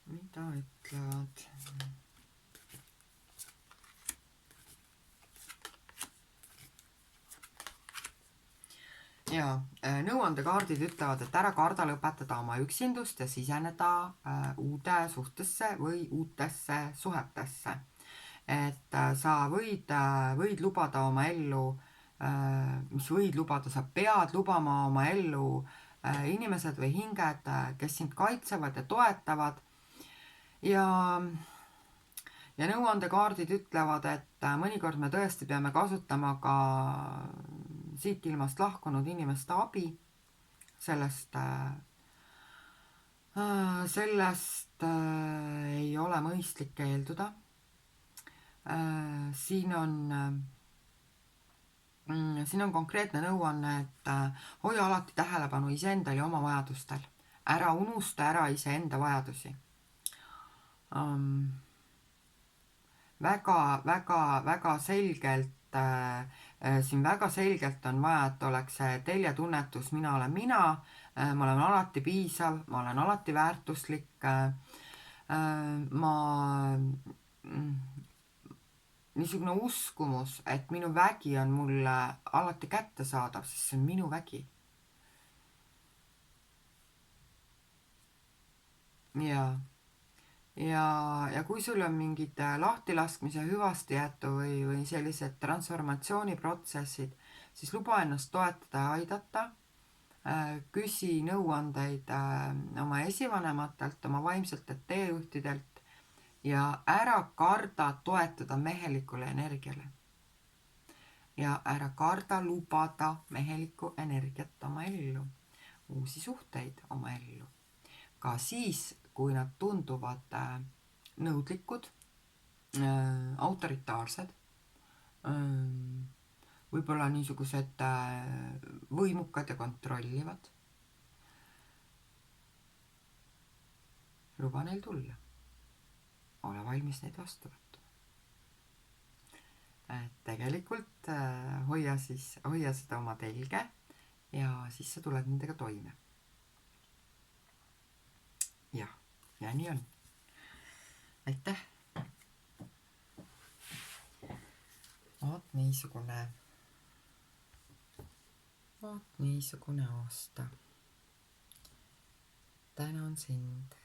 Mida ütlevad? Ja nõuandekaardid ütlevad, et ära karda lõpetada oma üksindust ja siseneda uude suhtesse või uutesse suhetesse. Et sa võid lubada oma ellu, mis võid lubada, sa pead lubama oma ellu inimesed või hinged, kes sind kaitsevad ja toetavad. Ja nõuandekaardid ütlevad, et mõnikord me tõesti peame kasutama ka siit ilmast lahkunud inimeste abi. Sellest ei ole mõistlik keelduda. Siin on konkreetne nõuanne, et hoia alati tähelepanu iseendal ja oma vajadustel. Ära unusta ära iseenda vajadusi. Väga selgelt siin väga selgelt on vaja, et oleks teljetunnetus, mina olen mina, ma olen alati piisav, ma olen alati väärtuslik, niisugune uskumus, et minu vägi on mulle alati kättesaadav, sest see on minu vägi. Ja kui sul on mingid lahtilaskmise hüvastijätu või sellised transformatsiooniprotsessid, siis luba ennast toetada ja aidata. Küsi nõuandeid oma esivanematelt, oma vaimsetelt teejuhtidelt ja ära karda toetuda mehelikule energiale. Ja ära karda lubada mehelikku energiat oma ellu, uusi suhteid oma ellu. Ka siis, kui nad tunduvad nõudlikud, autoritaarsed, võib-olla niisugused võimukad ja kontrollivad. Luba neil tulla. Ole valmis neid vastu võtma. Tegelikult hoia seda oma telge ja siis sa tuled nendega toime. Jah. Ja nii on. Aitäh. Vaat niisugune aasta. Tänan sind.